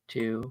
2.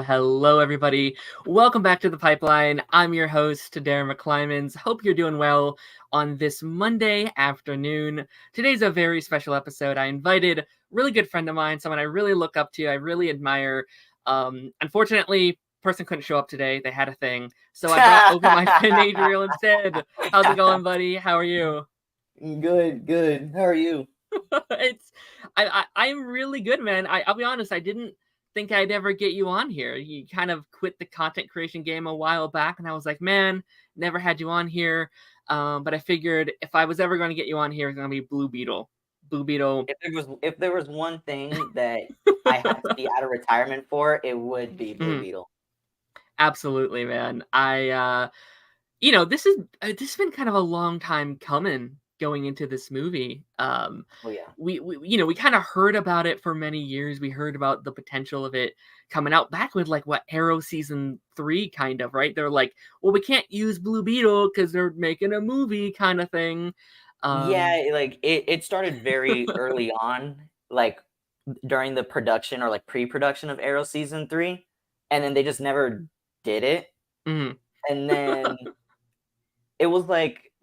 Hello, everybody. Welcome back to The Pipeline. I'm your host, Daren Tazz. Hope you're doing well on this Monday afternoon. Today's a very special episode. I invited a really good friend of mine, someone I really look up to, I really admire. Unfortunately, person couldn't show up today. They had a thing. So I brought over my friend Adriel instead. How's it going, buddy? How are you? Good. How are you? I'm really good, man. I'll be honest, I didn't think I'd ever get you on here. You kind of quit the content creation game a while back, and I was like, man, never had you on here. But I figured if I was ever going to get you on here, it's going to be Blue Beetle. Blue Beetle. If there was one thing that I had to be out of retirement for, it would be Blue Beetle. Absolutely, man. This has been kind of a long time coming going into this movie. We kind of heard about it for many years. We heard about the potential of it coming out back with Arrow season 3 kind of, right? They're like, well, we can't use Blue Beetle because they're making a movie kind of thing. It started very early on, during the production or pre-production of Arrow season 3, and then they just never did it. Mm-hmm. And then it was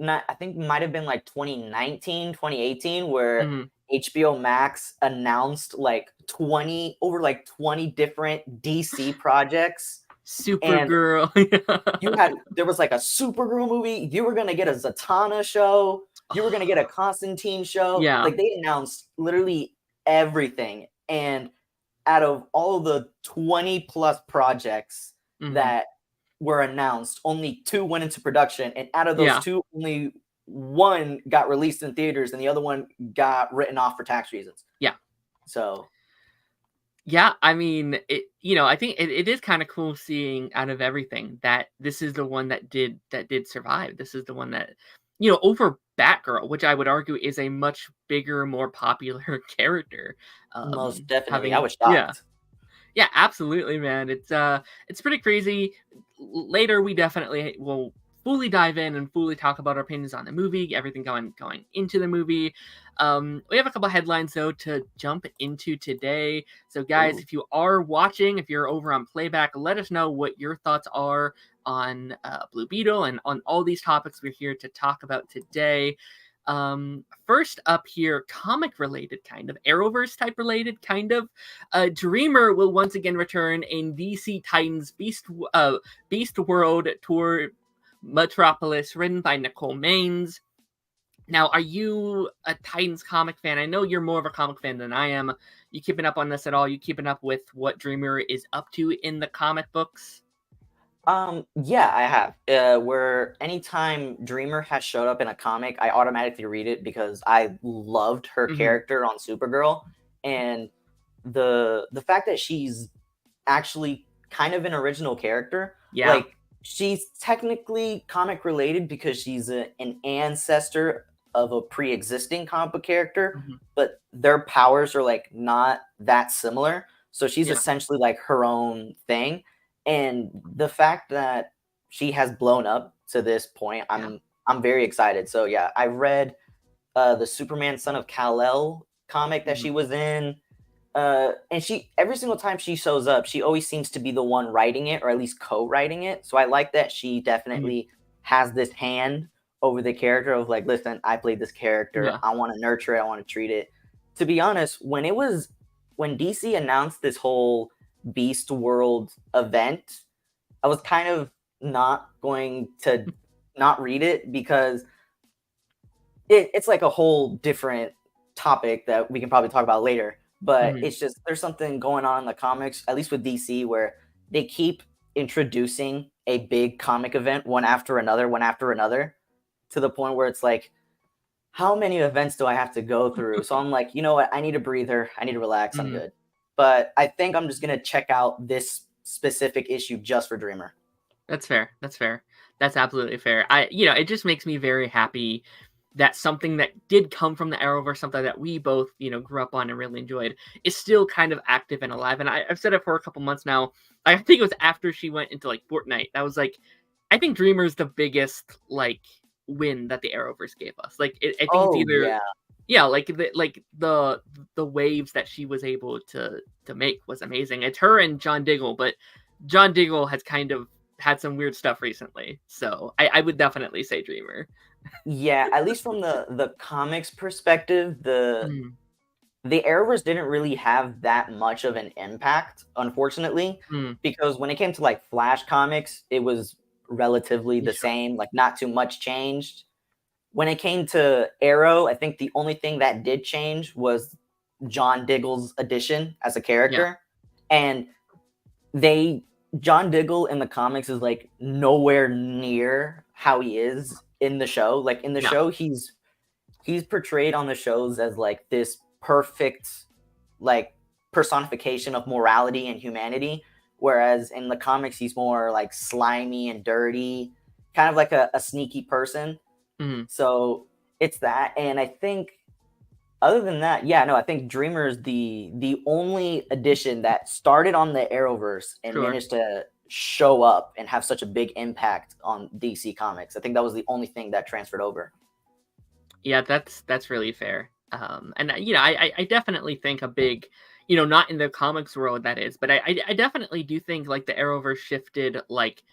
I think might have been 2019, 2018, where HBO Max announced 20 different DC projects. Supergirl. There was a Supergirl movie. You were gonna get a Zatanna show. You were gonna get a Constantine show. Yeah. They announced literally everything. And out of all the 20 plus projects that were announced, only 2 went into production, and out of those 2, only 1 got released in theaters and the other one got written off for tax reasons. Yeah. So yeah, I mean, I think it is kind of cool seeing out of everything that this is the one that did survive. This is the one that, over Batgirl, which I would argue is a much bigger, more popular character. Most definitely. I was shocked. Yeah, absolutely, man. It's pretty crazy. Later, we definitely will fully dive in and fully talk about our opinions on the movie, everything going into the movie. We have a couple headlines, though, to jump into today. So, guys, if you are watching, if you're over on Playback, let us know what your thoughts are on Blue Beetle and on all these topics we're here to talk about today. First up here, comic related, kind of Arrowverse type related, kind of. Dreamer will once again return in DC Titans Beast World Tour Metropolis, written by Nicole Maines. Now, are you a Titans comic fan? I know you're more of a comic fan than I am. You keeping up on this at all? You keeping up with what Dreamer is up to in the comic books? Yeah, I have. Where anytime Dreamer has showed up in a comic, I automatically read it because I loved her character on Supergirl, and the fact that she's actually kind of an original character. Yeah. She's technically comic related because she's an ancestor of a pre-existing comic book character, but their powers are not that similar. So she's essentially her own thing. And the fact that she has blown up to this point, I'm very excited. So yeah, I read the Superman Son of Kal-El comic that she was in. And she, every single time she shows up, she always seems to be the one writing it, or at least co-writing it. So I like that she definitely has this hand over the character of listen, I played this character. Yeah. I want to nurture it. I want to treat it. To be honest, when DC announced this whole Beast World event, I was kind of not going to not read it because it's a whole different topic that we can probably talk about later. But it's just, there's something going on in the comics, at least with DC, where they keep introducing a big comic event one after another, to the point where it's how many events do I have to go through? So I'm you know what? I need a breather. I need to relax. I'm good. But I think I'm just going to check out this specific issue just for Dreamer. That's fair. That's absolutely fair. It just makes me very happy that something that did come from the Arrowverse, something that we both, grew up on and really enjoyed, is still kind of active and alive. And I've said it for a couple months now. I think it was after she went into like Fortnite. That was like, I think Dreamer's the biggest like win that the Arrowverse gave us. Like, I think it's either, yeah, like the waves that she was able to make was amazing. It's her and John Diggle, but John Diggle has kind of had some weird stuff recently, so I would definitely say Dreamer. Yeah, at least from the comics perspective, the Arrowverse didn't really have that much of an impact, unfortunately, because when it came to like Flash comics, it was relatively the same, like not too much changed. When it came to Arrow, I think the only thing that did change was John Diggle's addition as a character. And John Diggle in the comics is like nowhere near how he is in the show. Like in the show, he's portrayed on the shows as like this perfect like personification of morality and humanity, whereas in the comics he's more like slimy and dirty, kind of like a sneaky person. So it's that. And I think other than that, I think Dreamer is the only addition that started on the Arrowverse and managed to show up and have such a big impact on DC Comics. I think that was the only thing that transferred over. Yeah, that's really fair. And I definitely think a big, not in the comics world that is, but I definitely do think like the Arrowverse shifted like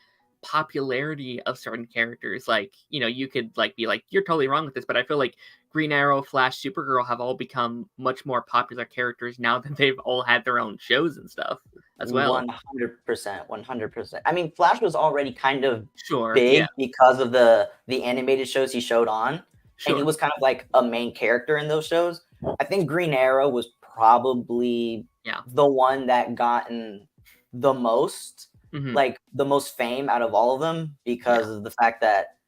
popularity of certain characters. Like, you could like be like, you're totally wrong with this, but I feel like Green Arrow, Flash, Supergirl have all become much more popular characters now that they've all had their own shows and stuff as well. 100%. I mean, Flash was already kind of big because of the animated shows he showed on. And he was kind of like a main character in those shows. I think Green Arrow was probably the one that gotten the most, like the most fame out of all of them, because of the fact that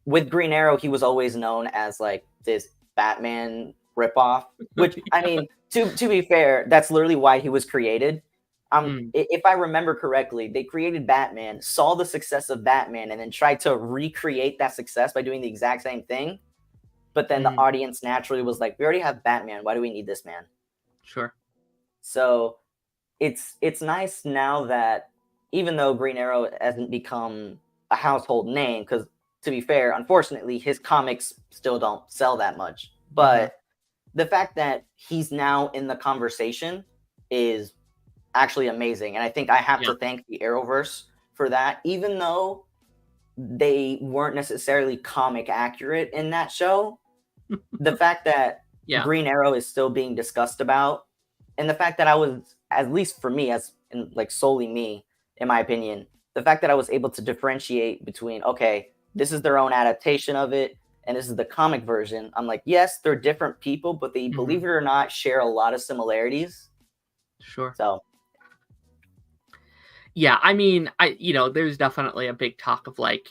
with Green Arrow, he was always known as like this Batman ripoff, which I mean, to be fair, that's literally why he was created. If I remember correctly, they created Batman, saw the success of Batman, and then tried to recreate that success by doing the exact same thing. But then the audience naturally was like, we already have Batman. Why do we need this man? Sure. So it's nice now that even though Green Arrow hasn't become a household name, because to be fair, unfortunately, his comics still don't sell that much. But the fact that he's now in the conversation is actually amazing. And I think I have to thank the Arrowverse for that, even though they weren't necessarily comic accurate in that show. The fact that Green Arrow is still being discussed about, and the fact that I was, at least for me, as in like solely me, in my opinion, the fact that I was able to differentiate between, okay, this is their own adaptation of it, and this is the comic version. I'm like, yes, they're different people, but they, believe it or not, share a lot of similarities. Sure. So. Yeah, I mean, there's definitely a big talk of like,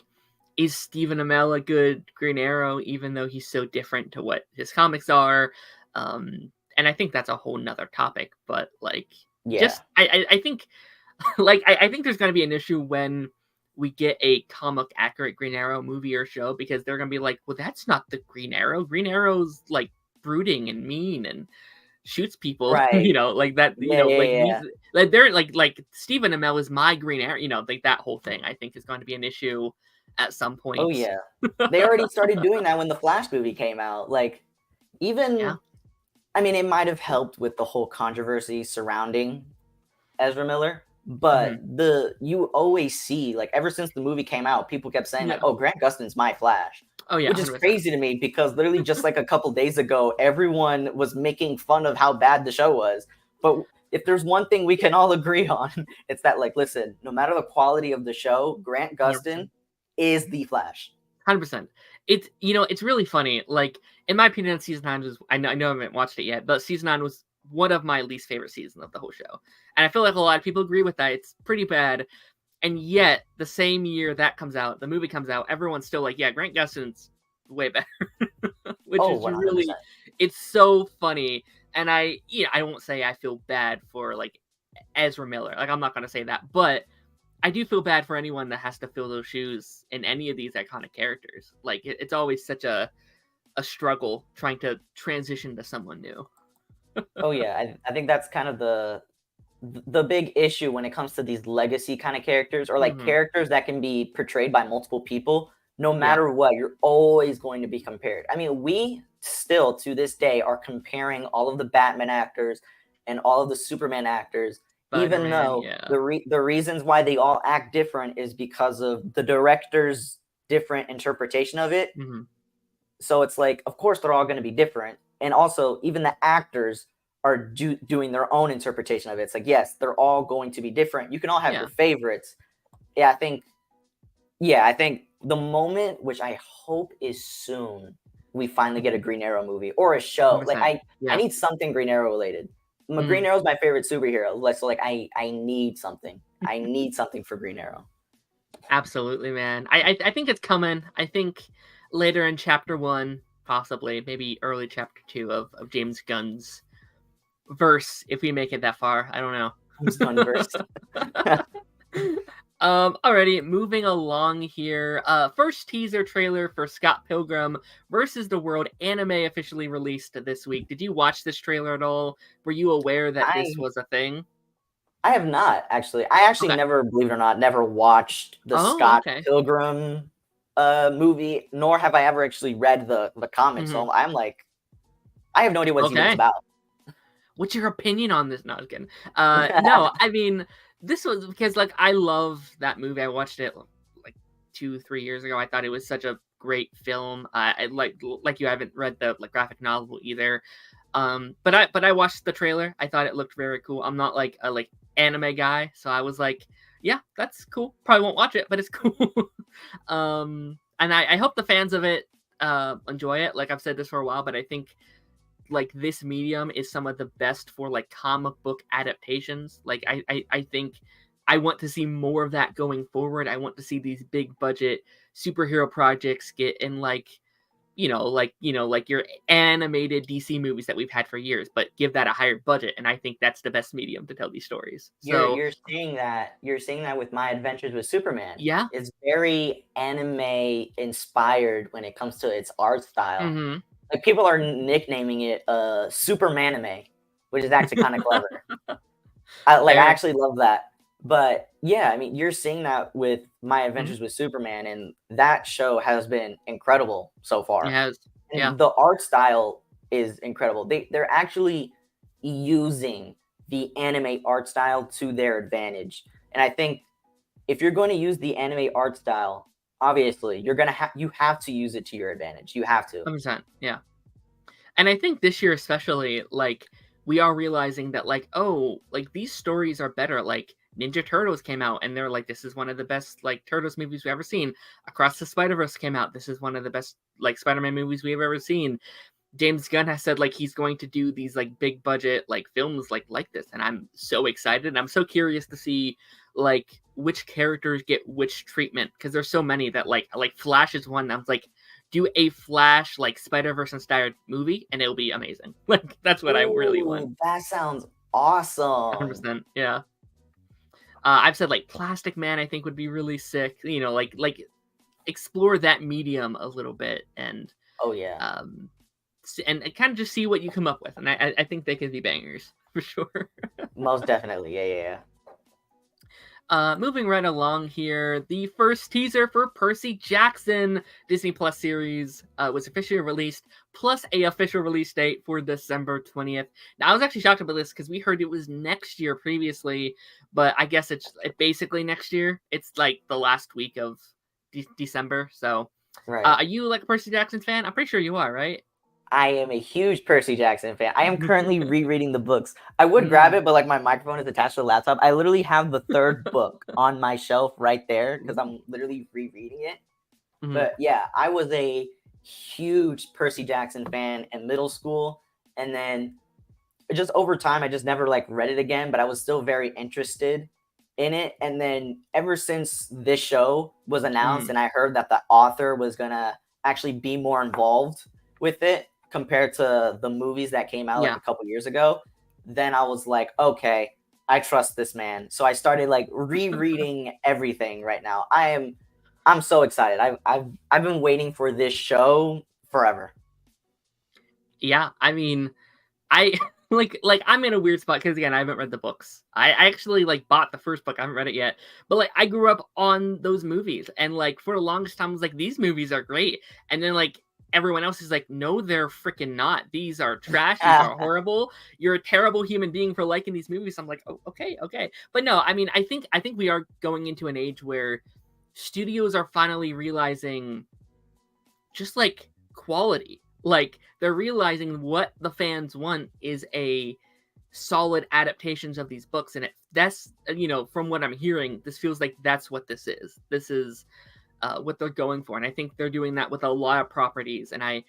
is Stephen Amell a good Green Arrow, even though he's so different to what his comics are? And I think that's a whole nother topic, but like, I think, like, I think there's going to be an issue when we get a comic accurate Green Arrow movie or show, because they're going to be like, well, that's not the Green Arrow. Green Arrow's like brooding and mean and shoots people, like that, like they're like Stephen Amell is my Green Arrow, like that whole thing I think is going to be an issue at some point. Oh yeah, they already started doing that when the Flash movie came out. Like, even I mean, it might have helped with the whole controversy surrounding Ezra Miller, but you always see, like, ever since the movie came out, people kept saying like, oh, Grant Gustin's my Flash. Oh yeah, which is 100%. Crazy to me, because literally just like a couple days ago, everyone was making fun of how bad the show was. But if there's one thing we can all agree on, it's that, like, listen, no matter the quality of the show, Grant Gustin 100%. Is the Flash. 100%. It's, it's really funny. Like, in my opinion, season 9 was, I know I haven't watched it yet, but season 9 was one of my least favorite seasons of the whole show. And I feel like a lot of people agree with that. It's pretty bad. And yet, the same year that comes out, the movie comes out, everyone's still like, yeah, Grant Gustin's way better. Which is 100%. Really, it's so funny. And I won't say I feel bad for, like, Ezra Miller. Like, I'm not going to say that. But I do feel bad for anyone that has to fill those shoes in any of these iconic characters. Like, it's always such a a struggle trying to transition to someone new. Oh yeah, I think that's kind of the big issue when it comes to these legacy kind of characters, or like Mm-hmm. characters that can be portrayed by multiple people. No Yeah. matter what, you're always going to be compared. I mean, we still to this day are comparing all of the Batman actors and all of the Superman actors, even Spider-Man, though yeah. the reasons why they all act different is because of the director's different interpretation of it. Mm-hmm. So it's like, of course, they're all going to be different, and also even the actors are doing their own interpretation of it. It's like, yes, they're all going to be different. You can all have Yeah. your favorites. Yeah, I think the moment, which I hope is soon, we finally get a Green Arrow movie or a show. Like 100%. I Yeah. need something Green Arrow related. Green Mm. Arrow's my favorite superhero. So like I need something. I need something for Green Arrow. Absolutely, man. I think it's coming. I think later in chapter 1, possibly, maybe early chapter 2 of James Gunn's verse, if we make it that far. I don't know. James Gunn verse. Alrighty, moving along here. First teaser trailer for Scott Pilgrim versus the World anime officially released this week. Did you watch this trailer at all? Were you aware that this was a thing? I have not actually. I actually Okay. never, believe it or not, never watched the Scott Okay. Pilgrim movie, nor have I ever actually read the comics. So I'm like, I have no idea what it's about. What's your opinion on this? No, I was kidding. No, I mean, this was because like I love that movie. I watched it like 2-3 years ago. I thought it was such a great film. I like you haven't read the like graphic novel either. But I watched the trailer. I thought it looked very cool. I'm not like a like anime guy, so I was like, yeah, that's cool. Probably won't watch it, but it's cool. And I hope the fans of it enjoy it. Like I've said this for a while, but I think like this medium is some of the best for like comic book adaptations. Like I think I want to see more of that going forward. I want to see these big budget superhero projects get in like like your animated DC movies that we've had for years, but give that a higher budget. And I think that's the best medium to tell these stories. So You're saying that with My Adventures with Superman. yeah. It's very anime inspired when it comes to its art style. Mm-hmm. Like people are nicknaming it Superman anime, which is actually kind of clever. I actually love that. But yeah, I mean, you're seeing that with My Adventures with Superman, and that show has been incredible so far. It has. And Yeah. the art style is incredible. They're actually using the anime art style to their advantage. And I think if you're going to use the anime art style, obviously you have to use it to your advantage. You have to. 100%. Yeah. And I think this year especially, like we are realizing that like, oh, like these stories are better. Like Ninja Turtles came out and they're like, this is one of the best like Turtles movies we've ever seen. Across the Spider-Verse came out. This is one of the best like Spider-Man movies we've ever seen. James Gunn has said like he's going to do these like big budget like films like this, and I'm so excited. And I'm so curious to see like which characters get which treatment, because there's so many that like Flash is one. I was like, do a Flash like Spider-Verse inspired movie and it'll be amazing. Like that's what I really want. That sounds awesome. 100%. Yeah. I've said like Plastic Man I think would be really sick. Like explore that medium a little bit and oh yeah. And kind of just see what you come up with. And I think they could be bangers for sure. Most definitely. Yeah. Moving right along here, the first teaser for Percy Jackson Disney Plus series was officially released, plus a official release date for December 20th. Now, I was actually shocked about this because we heard it was next year previously, but I guess it's basically next year. It's like the last week of December. So, right. Are you like a Percy Jackson fan? I'm pretty sure you are, right? I am a huge Percy Jackson fan. I am currently rereading the books. I would grab it, but like my microphone is attached to the laptop. I literally have the third book on my shelf right there because I'm literally rereading it. But yeah, I was a huge Percy Jackson fan in middle school. And then just over time, I just never like read it again, but I was still very interested in it. And then ever since this show was announced and I heard that the author was going to actually be more involved with it compared to the movies that came out like a couple years ago, then I was like, okay, I trust this man. So I started like rereading everything right now. I'm so excited. I've been waiting for this show forever. Yeah, I mean, I like I'm in a weird spot because again I haven't read the books. I actually like bought the first book. I haven't read it yet, but like I grew up on those movies, and like for the longest time I was like these movies are great, and then like everyone else is like no they're freaking not. These are trash. These are horrible. You're a terrible human being for liking these movies. I'm like oh, okay, but no, I mean I think we are going into an age where studios are finally realizing just like quality. Like they're realizing what the fans want is a solid adaptations of these books, and that's from what I'm hearing, this feels like that's what this is. This is what they're going for, and I think they're doing that with a lot of properties. And I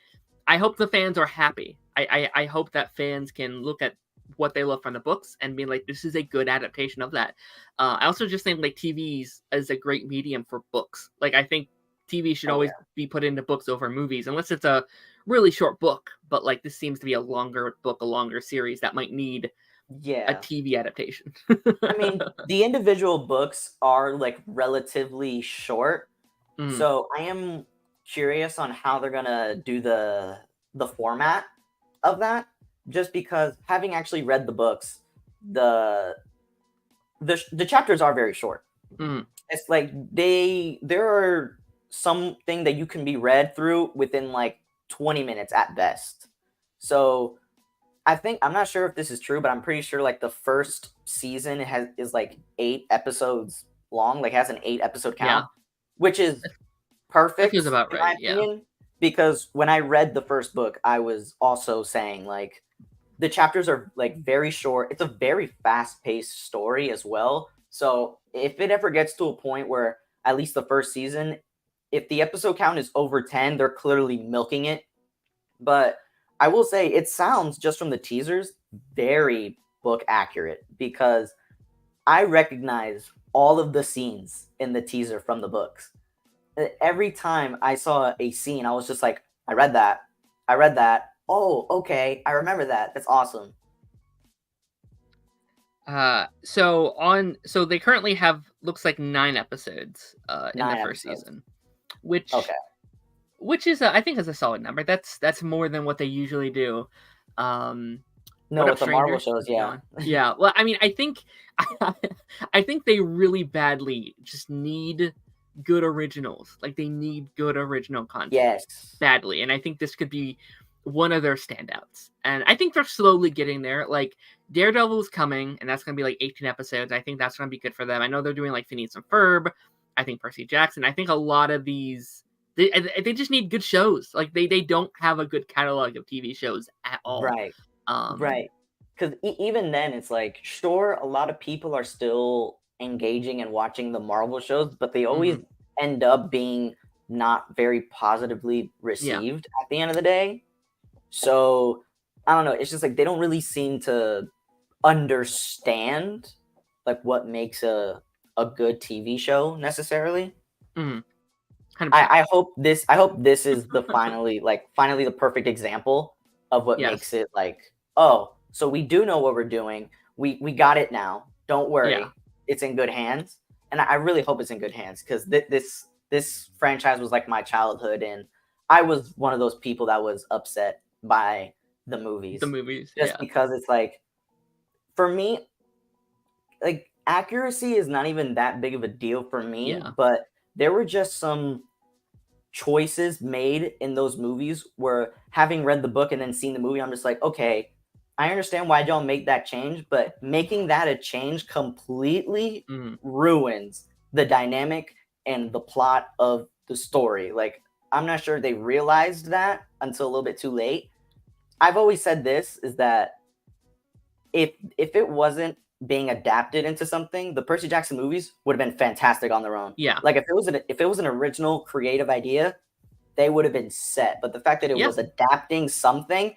hope the fans are happy. I hope that fans can look at what they love from the books and be like, this is a good adaptation of that. I also just think like TVs is a great medium for books. Like I think TV should always be put into books over movies, unless it's a really short book. But like this seems to be a longer book, a longer series that might need a TV adaptation. I mean, the individual books are like relatively short, so I am curious on how they're gonna do the format of that. Just because having actually read the books, the chapters are very short. It's like there are something that you can be read through within like 20 minutes at best. So I'm not sure if this is true, but I'm pretty sure like the first season is like 8 episodes long, like has an 8 episode count, which is perfect that feels about in right, my opinion. Because when I read the first book, I was also saying like the chapters are like very short. It's a very fast paced story as well. So if it ever gets to a point where at least the first season, if the episode count is over 10, they're clearly milking it. But I will say it sounds just from the teasers very book accurate, because I recognize all of the scenes in the teaser from the books. Every time I saw a scene, I was just like, I read that. Oh, okay. I remember that. That's awesome. So they currently have looks like 9 episodes in the 9 first episodes. season, which Okay. which is I think is a solid number. That's more than what they usually do. No, with the Marvel shows, yeah. Yeah. Well, I mean, I think I think they really badly just need good originals. Like they need good original content. Yes. Badly. And I think this could be one of their standouts. And I think they're slowly getting there. Like Daredevil's coming, and that's going to be like 18 episodes. I think that's going to be good for them. I know they're doing like Phineas and Ferb. I think Percy Jackson. I think a lot of these they just need good shows. Like they don't have a good catalog of TV shows at all. Right. Right. Because even then, it's like, sure, a lot of people are still engaging and watching the Marvel shows, but they always end up being not very positively received at the end of the day. So I don't know. It's just like they don't really seem to understand like what makes a good TV show necessarily. I hope this is the finally the perfect example of what makes it like, oh, so we do know what we're doing. We got it now. Don't worry. It's in good hands. And I really hope it's in good hands, because this franchise was like my childhood, and I was one of those people that was upset by the movies. Just because it's like, for me, like accuracy is not even that big of a deal for me, but there were just some choices made in those movies where, having read the book and then seen the movie, I'm just like, okay, I understand why y'all make that change, but making that a change completely ruins the dynamic and the plot of the story. Like, I'm not sure they realized that until a little bit too late. I've always said this, is that if it wasn't being adapted into something, the Percy Jackson movies would have been fantastic on their own. Yeah. Like if it was an original creative idea, they would have been set. But the fact that it was adapting something,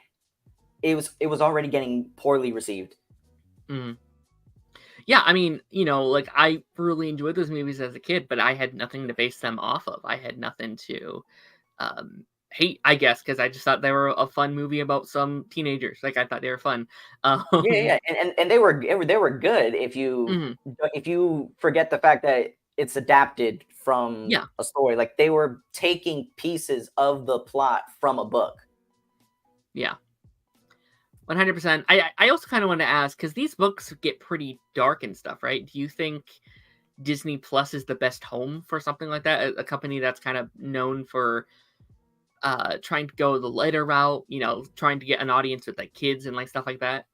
it was already getting poorly received. Yeah, I mean, like I really enjoyed those movies as a kid, but I had nothing to base them off of. I had nothing to hate, I guess, because I just thought they were a fun movie about some teenagers. Like I thought they were fun. Yeah, and they were good if you forget the fact that it's adapted from a story. Like they were taking pieces of the plot from a book. Yeah. 100%. I also kind of want to ask, because these books get pretty dark and stuff, right? Do you think Disney Plus is the best home for something like that? A company that's kind of known for trying to go the lighter route, trying to get an audience with like kids and like stuff like that?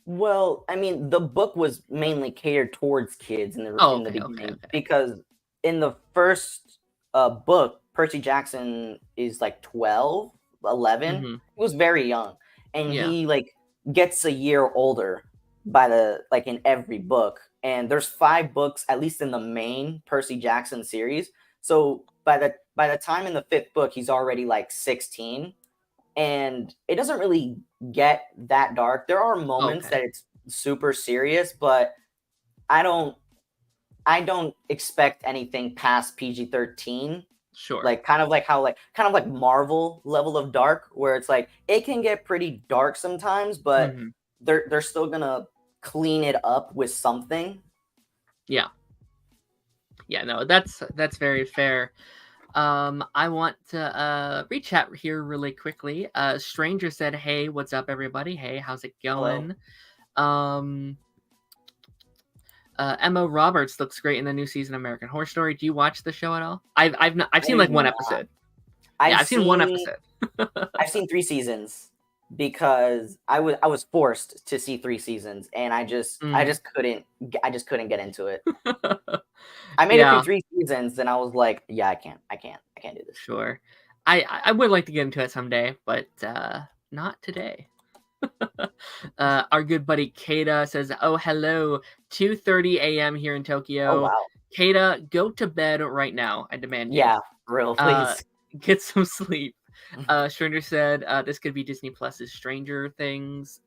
Well, I mean, the book was mainly catered towards kids in Oh, the okay, okay, beginning okay. because in the first book, Percy Jackson is like 12, 11. Mm-hmm. He was very young, and Yeah. he like gets a year older by the like in every book. And there's 5 books at least in the main Percy Jackson series. So by the time in the 5th book, he's already like 16, and it doesn't really get that dark. There are moments Okay. that it's super serious, but I don't I don't expect anything past PG-13. Sure. Like kind of like Marvel level of dark, where it's like it can get pretty dark sometimes, but Mm-hmm. they're still gonna clean it up with something. Yeah. Yeah, no, that's very fair. I want to reach out here really quickly. Stranger said, "Hey, what's up, everybody? Hey, how's it Hello. going?" Um, Emma Roberts looks great in the new season of American Horror Story. Do you watch the show at all? I've I seen do like one not. episode. Yeah, I've I've seen one seen episode. I've seen 3 seasons because I was forced to see 3 seasons, and Mm. I just couldn't get into it. I made it through Yeah, 3 seasons, and I was like, yeah, I can't do this. sure. I would like to get into it someday, but not today. Our good buddy Kata says, "Oh, hello, 2:30 a.m. here in Oh Tokyo. wow, Kata, go to bed right now. I demand you. yeah, for real, Uh, please. get some sleep." Stranger said, "This could be Disney Plus's Stranger Things.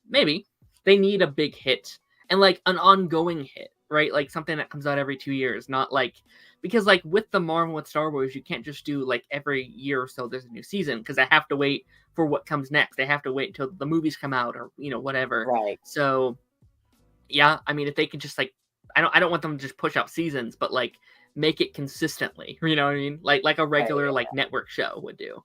Maybe they need a big hit and like an ongoing hit, right? Like something that comes out every 2 years, not like because like with the Marvel with Star Wars, you can't just do like every year or so there's a new season because I have to wait for what comes next. They have to wait until the movies come out or whatever. Right, So yeah, I mean if they could just like I don't want them to just push out seasons, but like make it consistently. You know what I mean? Like a right, regular yeah. like network show would do.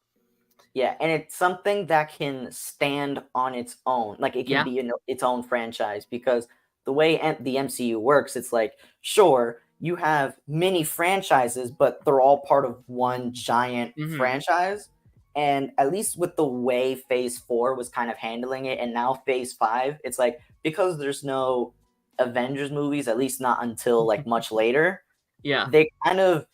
Yeah, and it's something that can stand on its own. Like it can Yeah. be its own franchise because the way the MCU works, it's like sure you have many franchises, but they're all part of one giant Hmm. franchise. And at least with the way Phase 4 was kind of handling it, and now Phase 5, it's like because there's no Avengers movies, at least not until like much later, Yeah. they kind of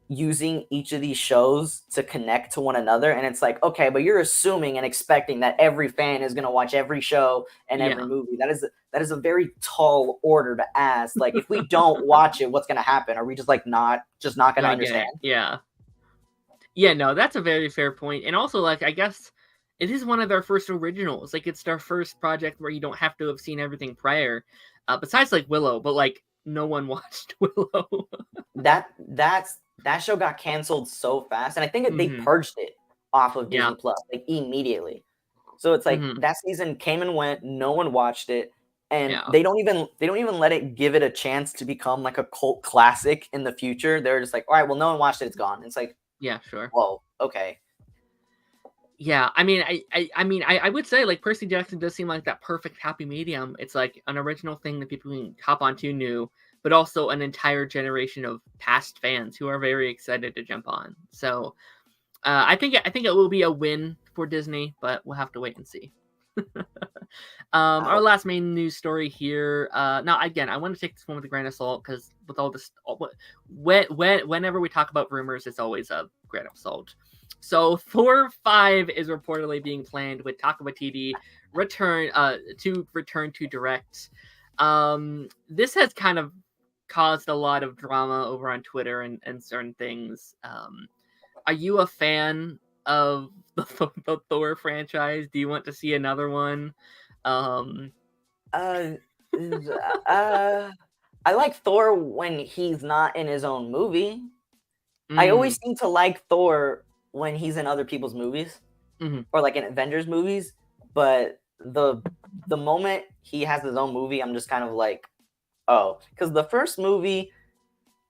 using each of these shows to connect to one another, and it's like okay, but you're assuming and expecting that every fan is going to watch every show and every Yeah. movie. That is a very tall order to ask. Like if we don't watch it, what's going to happen? Are we just like not going to Gonna get understand? it. Yeah. Yeah, no, that's a very fair point. And also like I guess it is one of their first originals. Like it's their first project where you don't have to have seen everything prior. Besides like Willow, but like no one watched Willow. That show got canceled so fast, and I think they Hmm. purged it off of Yeah. Disney Plus like immediately. So it's like Hmm. that season came and went, no one watched it, and Yeah. they don't even let it give it a chance to become like a cult classic in the future. They're just like, all right, well, no one watched it, it's gone. It's like, Yeah, sure. whoa, okay, Yeah, I mean, I would say like Percy Jackson does seem like that perfect happy medium. It's like an original thing that people can hop onto new, but also an entire generation of past fans who are very excited to jump on. So I think it will be a win for Disney, but we'll have to wait and see. I Our hope. last main news story here. Now, again, I want to take this one with a grain of salt because with all this, whenever we talk about rumors, it's always a grain of salt. So, Thor 5 is reportedly being planned with Taka Waititi to return to direct. This has kind of caused a lot of drama over on Twitter and certain things. Are you a fan of the Thor franchise? Do you want to see another one? Um, Uh, uh, I like Thor when he's not in his own movie. I mm, always seem to like Thor when he's in other people's movies mhm. or like in Avengers movies, but the moment he has his own movie, I'm just kind of like, oh, because the first movie,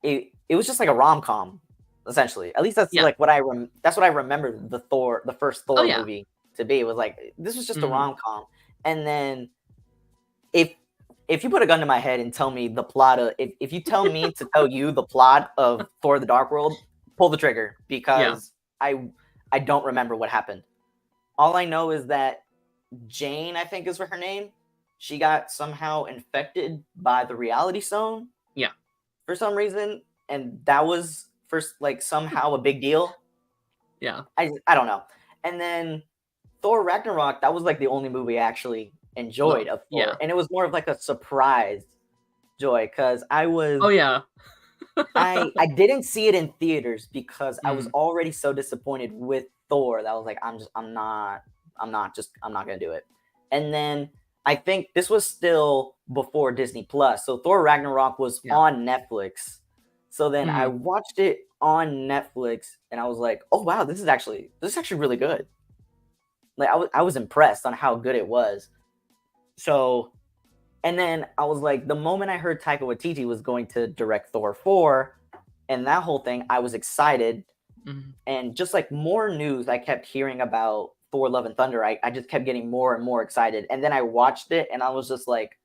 it was just like a rom com, essentially. At least that's Yeah. like what that's what I remember the first Oh Thor yeah. movie. to be. It was like, this was just a Mhm. rom-com. And then if you put a gun to my head and tell me the plot of, if you tell me to tell you the plot of Thor: The Dark World, pull the trigger, Yeah. because I don't remember what happened. All I know is that Jane, I think is her name, she got somehow infected by the reality stone Yeah. for some reason, and that was first like somehow a big deal. Yeah. I don't know. And then Thor Ragnarok, that was like the only movie I actually enjoyed Love. of Yeah. Thor, and it was more of like a surprise joy, because Oh yeah. I didn't see it in theaters because I was Mm. already so disappointed with Thor that I was like, I'm not gonna do it. And then I think this was still before Disney Plus, so Thor Ragnarok was Yeah. on Netflix. So then I Mhm. watched it on Netflix, and I was like, oh wow, this is actually really good. Like I was impressed on how good it was. So, and then I was like, the moment I heard Taika Waititi was going to direct Thor 4 and that whole thing, I was excited. Mhm. And just like more news I kept hearing about Thor Love and Thunder, I just kept getting more and more excited. And then I watched it and I was just like,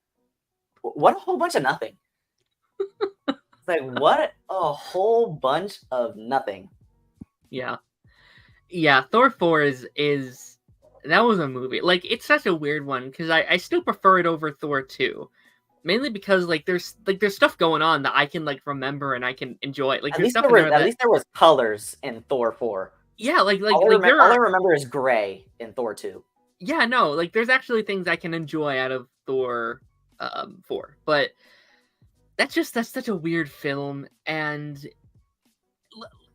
what a whole bunch of nothing. It's like, what a whole bunch of nothing. Yeah. Yeah, Thor 4 is that was a movie. Like, it's such a weird one because I still prefer it over Thor 2. Mainly because there's stuff going on that I can like remember and I can enjoy. Like there's stuff in there At that least there was colors in Thor 4. yeah, like there All I are remember is gray in Thor 2. yeah, no, like there's actually things I can enjoy out of Thor 4. But that's such a weird film and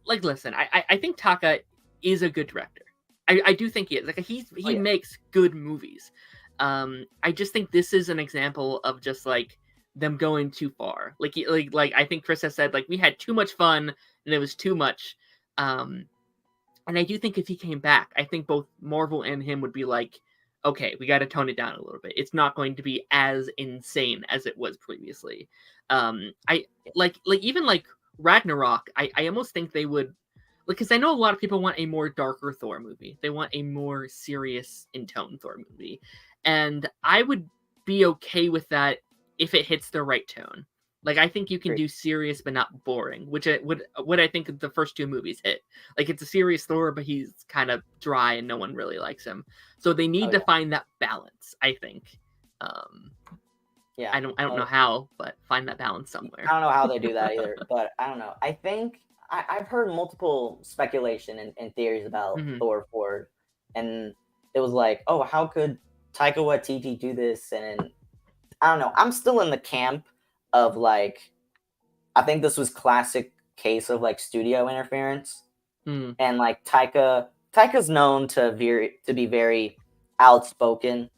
like listen, I think Taka is a good director. I do think he is. Like Oh he yeah. makes good movies. I just think this is an example of just like them going too far. Like I think Chris has said, like we had too much fun and it was too much. Um, and I do think if he came back, I think both Marvel and him would be like, okay, we got to tone it down a little bit. It's not going to be as insane as it was previously. I like even like Ragnarok. I almost think they would, because I know a lot of people want a more darker Thor movie. They want a more serious in tone Thor movie, and I would be okay with that if it hits the right tone. Like I think you can Great. do serious but not boring, which what I think the first two movies hit. Like it's a serious Thor, but he's kind of dry and no one really likes him. So they Oh need to yeah. find that balance. I think. Um, Yeah. I don't know how, but find that balance somewhere. I don't know how they do that either, but I don't know. I think I've heard multiple speculation and theories about Hmm. Thor 4, and it was like, oh, how could Taika Waititi do this? And I don't know. I'm still in the camp of like, I think this was classic case of like studio interference, Mm, and like Taika's known to be very outspoken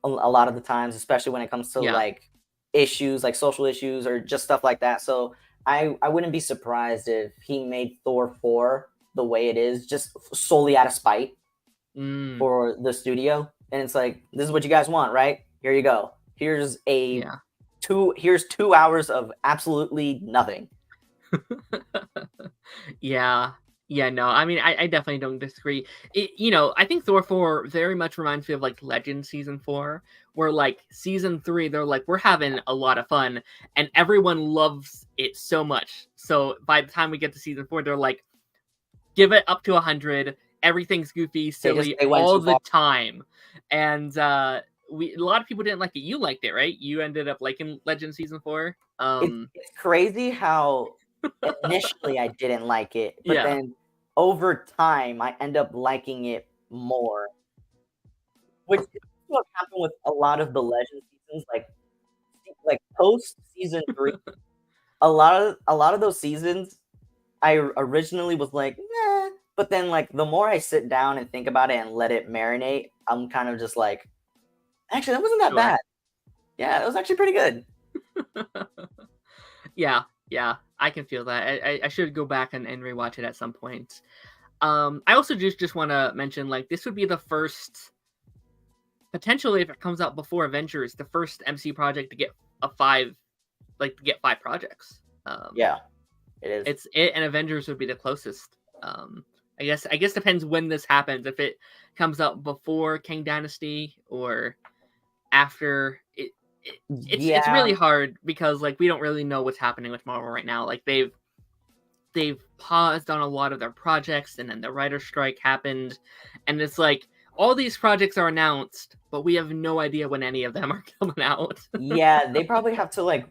a lot of the times, especially when it comes to yeah. like issues, like social issues or just stuff like that. So I wouldn't be surprised if he made Thor 4 the way it is, just solely out of spite Mm, for the studio. And it's like, this is what you guys want, right? Here you go. yeah. Here's 2 hours of absolutely nothing. Yeah. Yeah, no. I mean, I definitely don't disagree. I think Thor 4 very much reminds me of like Legend season 4, where like season 3 they're like we're having a lot of fun and everyone loves it so much. So by the time we get to season 4 they're like give it up to 100. Everything's goofy, silly They went all too the far. time. And a lot of people didn't like it. You liked it, right? You ended up liking Legend season 4. It's crazy how initially I didn't like it, but Yeah. then over time I end up liking it more. Which is what happened with a lot of the Legend seasons, like post season 3. A lot of those seasons, I originally was like, nah, but then like the more I sit down and think about it and let it marinate, I'm kind of just like, actually, that wasn't that Sure. bad. Yeah, it was actually pretty good. Yeah, yeah, I can feel that. I should go back and rewatch it at some point. I also just want to mention like this would be the first, potentially if it comes out before Avengers, the first MC project to get to get 5 projects. Yeah, it is. It and Avengers would be the closest. I guess depends when this happens. If it comes out before Kang Dynasty or after it, it's Yeah, really hard because like we don't really know what's happening with Marvel right now. Like they've paused on a lot of their projects, and then the writer's strike happened, and it's like all these projects are announced, but we have no idea when any of them are coming out. yeah, they probably have to like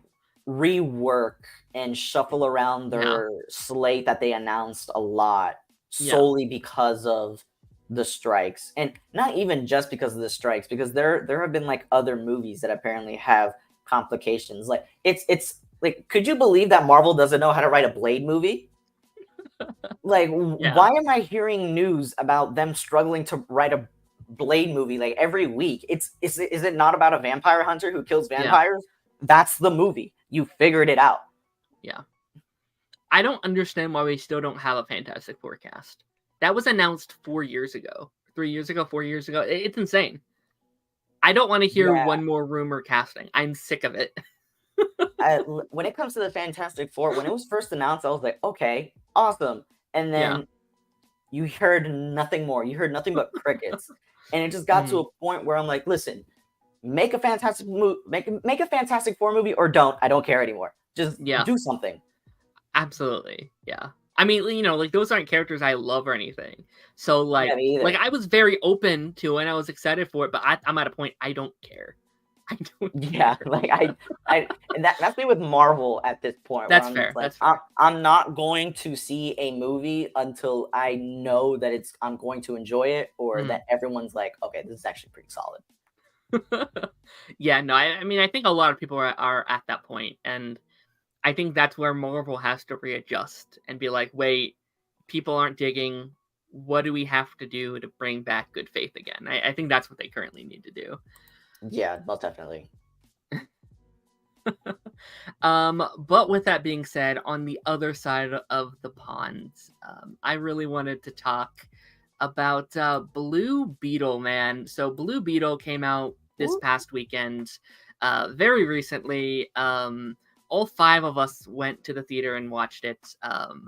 rework and shuffle around Yeah, their slate that they announced a lot yeah, solely because of the strikes. And not even just because of the strikes, because there have been like other movies that apparently have complications. Like it's like, could you believe that Marvel doesn't know how to write a Blade movie? Like, yeah, why am I hearing news about them struggling to write a Blade movie like every week? Is it not about a vampire hunter who kills yeah, vampires? That's the movie. You figured it out. yeah. I don't understand why we still don't have a Fantastic Four cast. That was announced 4 years ago, 3 years ago, 4 years ago. It's insane. I don't want to hear Yeah. one more rumor casting. I'm sick of it. When it comes to the Fantastic Four, when it was first announced, I was like, okay, awesome. And Yeah. then you heard nothing more. You heard nothing but crickets. And it just got to a point where I'm like, listen, make a make a Fantastic Four movie or don't. I don't care anymore. Just Yeah. do something. Absolutely. Yeah. I mean, like those aren't characters I love or anything. So Yeah, me like either. I was very open to it and I was excited for it, but I'm at a point I don't care. I don't Yeah, care. like and that's me with Marvel at this point where That's I'm just fair. like, That's fair. I'm not going to see a movie until I know that I'm going to enjoy it, or that everyone's like, okay, this is actually pretty solid. Yeah, no, I mean I think a lot of people are at that point, and I think that's where Marvel has to readjust and be like, wait, people aren't digging. What do we have to do to bring back good faith again? I think that's what they currently need to do. Yeah, most definitely. But with that being said, on the other side of the pond, I really wanted to talk about Blue Beetle, man. So Blue Beetle came out this Woo. past weekend, very recently. All five of us went to the theater and watched it.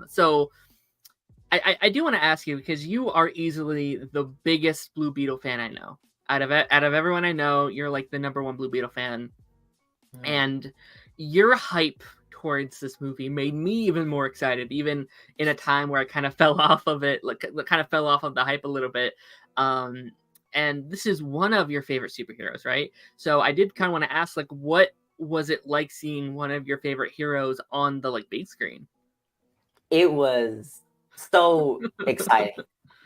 So I do want to ask you because you are easily the biggest Blue Beetle fan I know. Out of everyone I know, you're like the number one Blue Beetle fan, Mm. and your hype towards this movie made me even more excited, even in a time where I kind of fell off of it, like kind of fell off of the hype a little bit. Um, and this is one of your favorite superheroes, right? So I did kind of want to ask, like, what was it like seeing one of your favorite heroes on the like big screen? It was so exciting.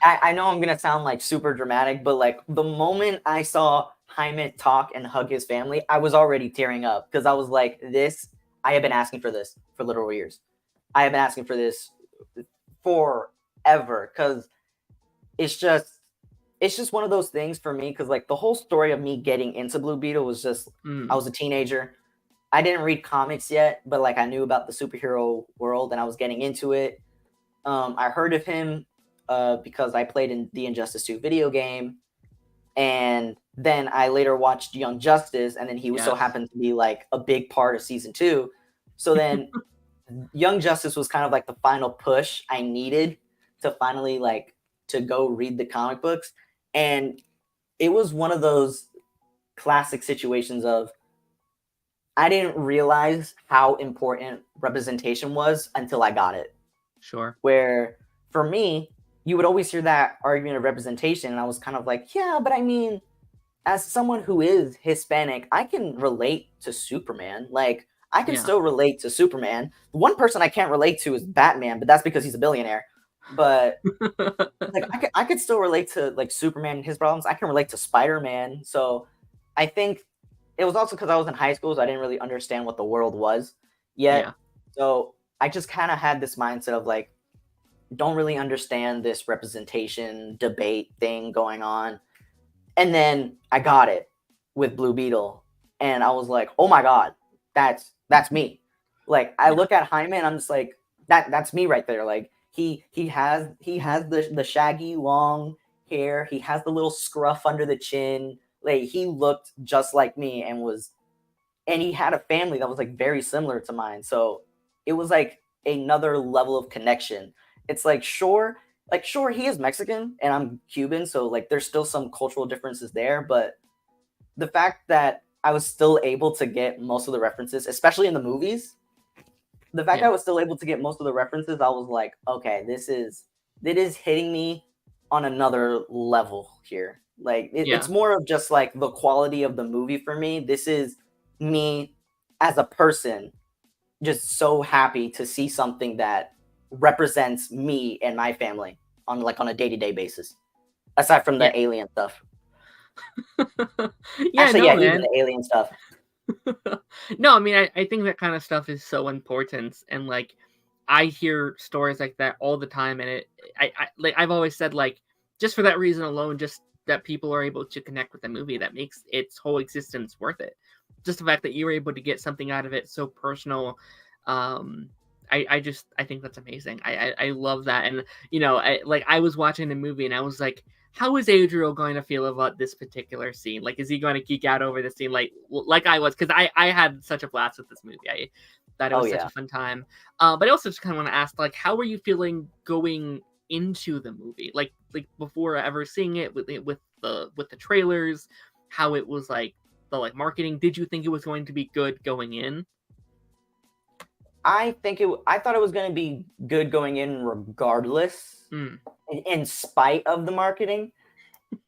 I know I'm gonna sound like super dramatic, but like the moment I saw Jaime talk and hug his family, I was already tearing up because I was like, this, I have been asking for this for literal years. I have been asking for this forever because it's just it's just one of those things for me because like the whole story of me getting into Blue Beetle was just I Mm, was a teenager. I didn't read comics yet, but like I knew about the superhero world and I was getting into it. I heard of him because I played in the Injustice 2 video game, and then I later watched Young Justice, and then he was so yes. happened to be like a big part of season 2. So then Young Justice was kind of like the final push I needed to finally like to go read the comic books, and it was one of those classic situations of I didn't realize how important representation was until I got it. Sure. Where for me, you would always hear that argument of representation, and I was kind of like, yeah, but I mean, as someone who is Hispanic, I can relate to Superman. Like, I can Yeah. still relate to Superman. The one person I can't relate to is Batman, but that's because he's a billionaire. But like, I could still relate to like Superman and his problems. I can relate to Spider Man. So I think it was also because I was in high school, so I didn't really understand what the world was Yeah. yet. So I just kind of had this mindset of like, don't really understand this representation debate thing going on. And then I got it with Blue Beetle, and I was like, oh my god, that's me. Like I Yeah. look at Jaime and I'm just like, that's me right there. Like he has the shaggy long hair, he has the little scruff under the chin. Like he looked just like me and he had a family that was like very similar to mine. So it was like another level of connection. It's like sure, like, sure, he is Mexican and I'm Cuban, so like there's still some cultural differences there, but the fact that I was still able to get most of the references, especially in the movies, the fact Yeah. I was still able to get most of the references, I was like, okay, it is hitting me on another level here. Like Yeah. it's more of just like the quality of the movie for me. This is me as a person just so happy to see something that represents me and my family on like on a day-to-day basis. Aside from Yeah. the alien stuff. Yeah, Actually, no, yeah, even man. the alien stuff. No, I mean, I think that kind of stuff is so important, and like I hear stories like that all the time, and I like I've always said, like, just for that reason alone, just that people are able to connect with the movie, that makes its whole existence worth it. Just the fact that you were able to get something out of it so personal, um, I think that's amazing. I love that, and I was watching the movie and I was like, how is Adriel going to feel about this particular scene? Like, is he going to geek out over the scene like I was? Because I had such a blast with this movie. I thought it Oh was such yeah. a fun time. But I also just kind of want to ask, like, how were you feeling going into the movie? Like before ever seeing it with the trailers, how it was like the like marketing. Did you think it was going to be good going in? I thought it was going to be good going in regardless, Mm, in spite of the marketing,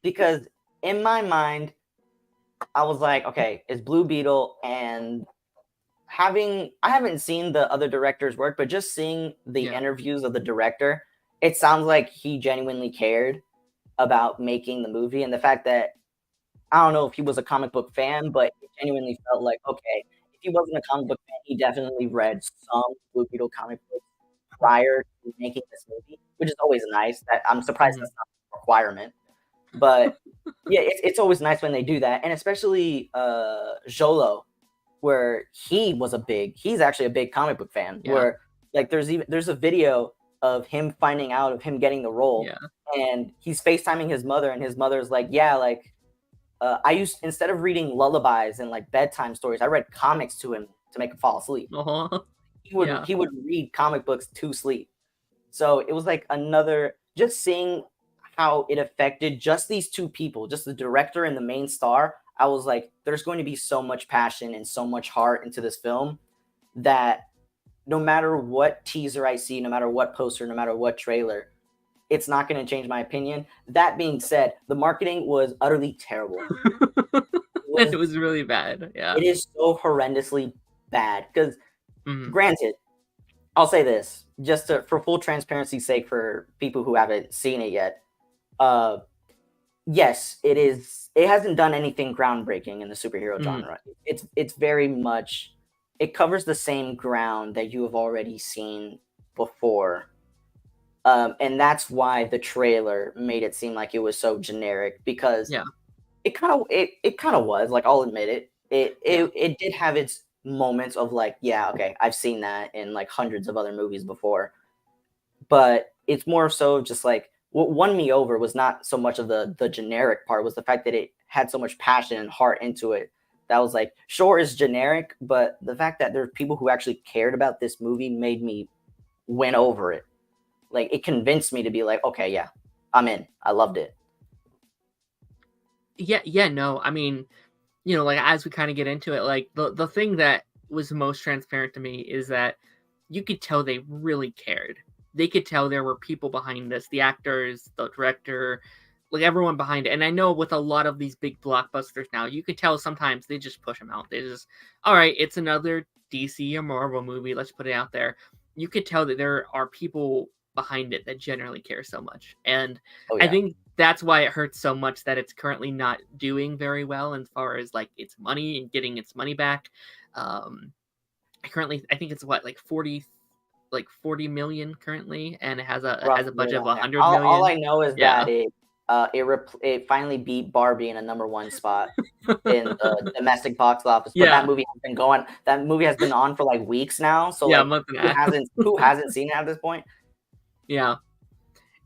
because in my mind I was like, okay, it's Blue Beetle, and I haven't seen the other director's work, but just seeing the yeah. interviews of the director, it sounds like he genuinely cared about making the movie, and the fact that I don't know if he was a comic book fan, but it genuinely felt like, okay, if he wasn't a comic book fan, he definitely read some Blue Beetle comic books prior to making this movie, which is always nice. That I'm surprised Hmm. that's not a requirement. But yeah, it's always nice when they do that, and especially Jolo, where he's actually a big comic book fan. Yeah. Where like there's a video of him finding out of him getting the role, Yeah. and he's FaceTiming his mother, and his mother's like, yeah, like I used instead of reading lullabies and like bedtime stories, I read comics to him to make him fall asleep. Uh-huh. He would Yeah. he would read comic books to sleep. So it was like another just seeing how it affected just these two people, just the director and the main star. I was like, there's going to be so much passion and so much heart into this film that no matter what teaser I see, no matter what poster, no matter what trailer, it's not going to change my opinion. That being said, the marketing was utterly terrible. It Was was really bad. Yeah. it is so horrendously bad because Mhm. granted, I'll say this just for full transparency's sake for people who haven't seen it yet. Uh, yes, it hasn't done anything groundbreaking in the superhero Mhm. genre. It's very much it covers the same ground that you have already seen before. And that's why the trailer made it seem like it was so generic because Yeah. it kind of was, like, I'll admit it. Yeah. It did have its moments of like, yeah, okay, I've seen that in like hundreds of other movies before. But it's more so just like what won me over was not so much of the generic part, was the fact that it had so much passion and heart into it. That was like, sure, it's generic, but the fact that there are people who actually cared about this movie made me win over it. Like it convinced me to be like, okay, yeah, I'm in. I loved it. Yeah, yeah, no, I mean, like as we kind of get into it, like the thing that was most transparent to me is that you could tell they really cared. They could tell there were people behind this, the actors, the director, like everyone behind it. And I know with a lot of these big blockbusters now, you could tell sometimes they just push them out. They just, all right, it's another DC or Marvel movie. Let's put it out there. You could tell that there are people behind it that generally care so much. And Oh I yeah. think that's why it hurts so much that it's currently not doing very well as far as like its money and getting its money back. Um, I think it's what, like 40 million currently, and it has a Roughly budget of around there. 100 All million. I know is Yeah. that it finally beat Barbie in a number one spot in the domestic box office. But Yeah. that movie has been on for like weeks now. So Yeah, a like month and a half. who hasn't seen it at this point? Yeah.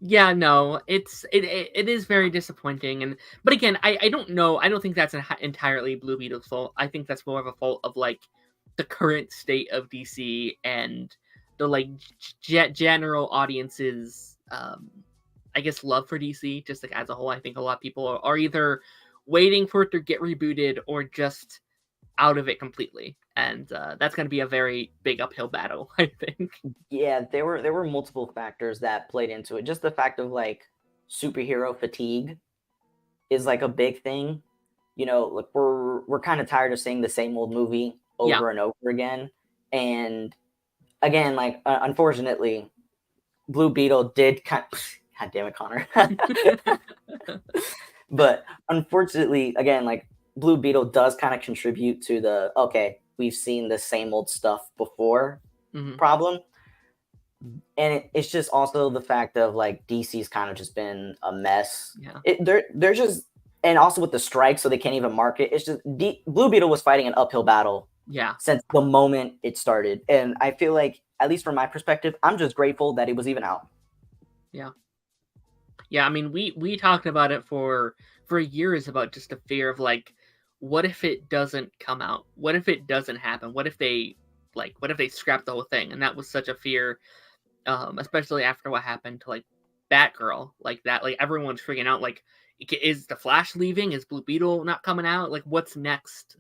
Yeah, no, it is very disappointing, and but again, I don't know. I don't think that's entirely Blue Beetle's fault. I think that's more of a fault of like the current state of DC and the like general audiences. I guess, love for DC, just like as a whole. I think a lot of people are either waiting for it to get rebooted or just out of it completely. And that's going to be a very big uphill battle, I think. Yeah, there were multiple factors that played into it. Just the fact of like superhero fatigue is like a big thing. You know, like we're kind of tired of seeing the same old movie over and over again. And again, like unfortunately, Blue Beetle did kind of, God damn it, Connor. But unfortunately, again, like Blue Beetle does kind of contribute to the okay, we've seen the same old stuff before problem. And it's just also the fact of like DC's kind of just been a mess. Yeah. They're just, and also with the strike, so they can't even market. It's just Blue Beetle was fighting an uphill battle. Yeah. Since the moment it started, and I feel like, at least from my perspective, I'm just grateful that it was even out. Yeah. Yeah, I mean, we talked about it for years about just the fear of like, what if it doesn't come out? What if it doesn't happen? What if they scrap the whole thing? And that was such a fear, especially after what happened to like Batgirl, like that. Like everyone's freaking out. Like, is the Flash leaving? Is Blue Beetle not coming out? Like, what's next?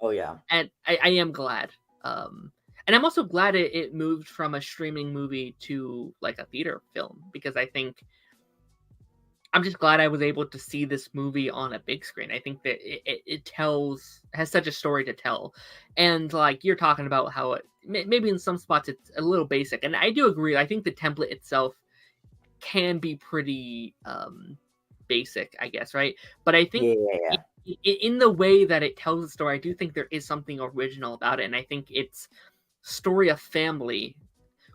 Oh yeah. And I am glad. And I'm also glad it moved from a streaming movie to like a theater film, because I think I'm just glad I was able to see this movie on a big screen. I think that it has such a story to tell. And like you're talking about how it maybe in some spots it's a little basic. And I do agree. I think the template itself can be pretty basic, I guess, right? But I think in the way that it tells the story, I do think there is something original about it. And I think it's story of family,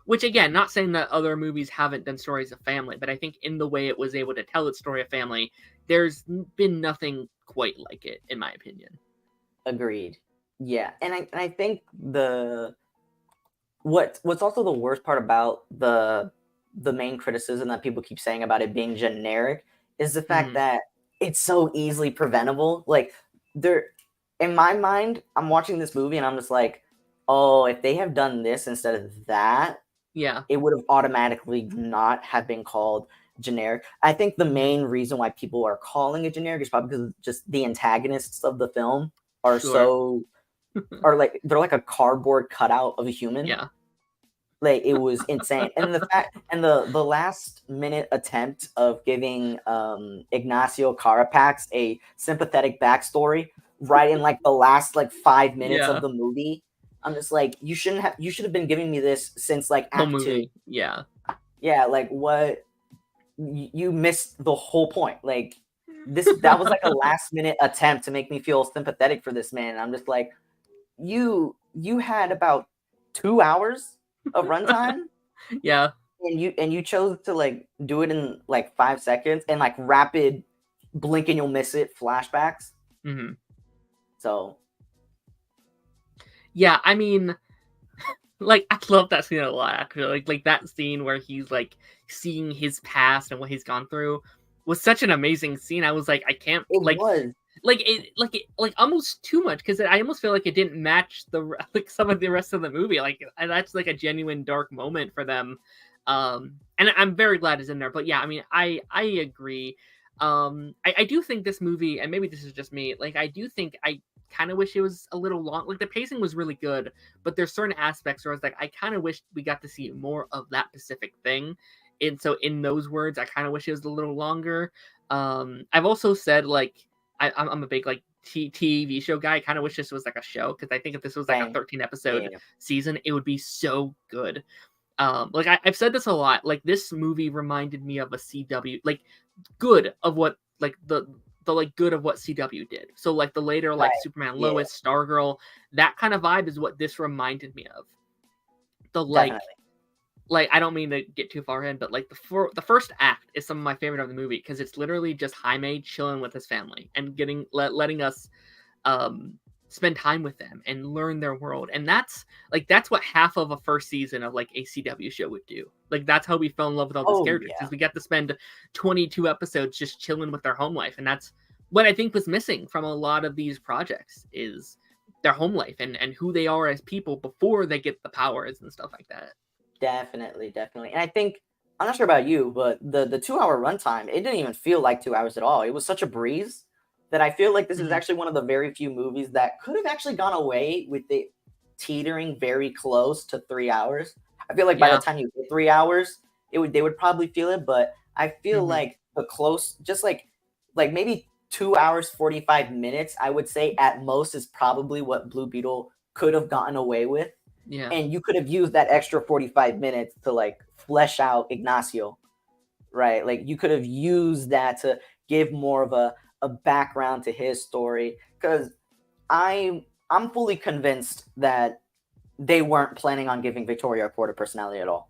which again, not saying that other movies haven't done stories of family, but I think in the way it was able to tell its story of family, there's been nothing quite like it, in my opinion. Agreed. Yeah, and I think what's also the worst part about the main criticism that people keep saying about it being generic is the fact that it's so easily preventable. Like in my mind, I'm watching this movie and I'm just like, oh, if they have done this instead of that, it would have automatically not have been called generic. I think the main reason why people are calling it generic is probably because just the antagonists of the film are are like, they're like a cardboard cutout of a human. Yeah. Like it was insane. And the fact, and the last minute attempt of giving Ignacio Carapax a sympathetic backstory right in like the last like 5 minutes of the movie. I'm just like, you should have been giving me this since like Act 2. Yeah. Yeah, like what, you missed the whole point. Like that was like a last minute attempt to make me feel sympathetic for this man. And I'm just like, you had about 2 hours of runtime. Yeah. And you chose to like do it in like 5 seconds and like rapid blink and you'll miss it flashbacks. So yeah, I mean, like I love that scene a lot actually. Like that scene where he's like seeing his past and what he's gone through was such an amazing scene. I was like, I can't like almost too much, because I almost feel like it didn't match the like some of the rest of the movie. Like that's like a genuine dark moment for them, and I'm very glad it's in there. But yeah, I mean, I agree. I do think this movie, and maybe this is just me, like I do think I kind of wish it was a little long. Like the pacing was really good, but there's certain aspects where I was like, I kind of wish we got to see more of that specific thing. And so in those words, I kind of wish it was a little longer. I've also said like I'm a big like TV show guy. I kind of wish this was like a show, because I think if this was like a 13 episode season, it would be so good. Like I've said this a lot. Like this movie reminded me of a CW, like good of what like the like good of what CW did. So like the later like Superman, Lois, Stargirl, that kind of vibe is what this reminded me of. The like. Definitely. Like, I don't mean to get too far in, but like the first act is some of my favorite of the movie, because it's literally just Jaime chilling with his family and letting us spend time with them and learn their world. And that's what half of a first season of like a CW show would do. Like that's how we fell in love with all these characters, because we got to spend 22 episodes just chilling with their home life. And that's what I think was missing from a lot of these projects, is their home life and who they are as people before they get the powers and stuff like that. Definitely. And I think I'm not sure about you, but the 2 hour runtime, it didn't even feel like 2 hours at all. It was such a breeze that I feel like this is actually one of the very few movies that could have actually gone away with it teetering very close to 3 hours. I feel like by the time you hit 3 hours, they would probably feel it, but I feel like the close, just like maybe 2 hours 45 minutes, I would say at most is probably what Blue Beetle could have gotten away with. Yeah. And you could have used that extra 45 minutes to like flesh out Ignacio, right? Like you could have used that to give more of a background to his story. Because I'm fully convinced that they weren't planning on giving Victoria a quarter personality at all.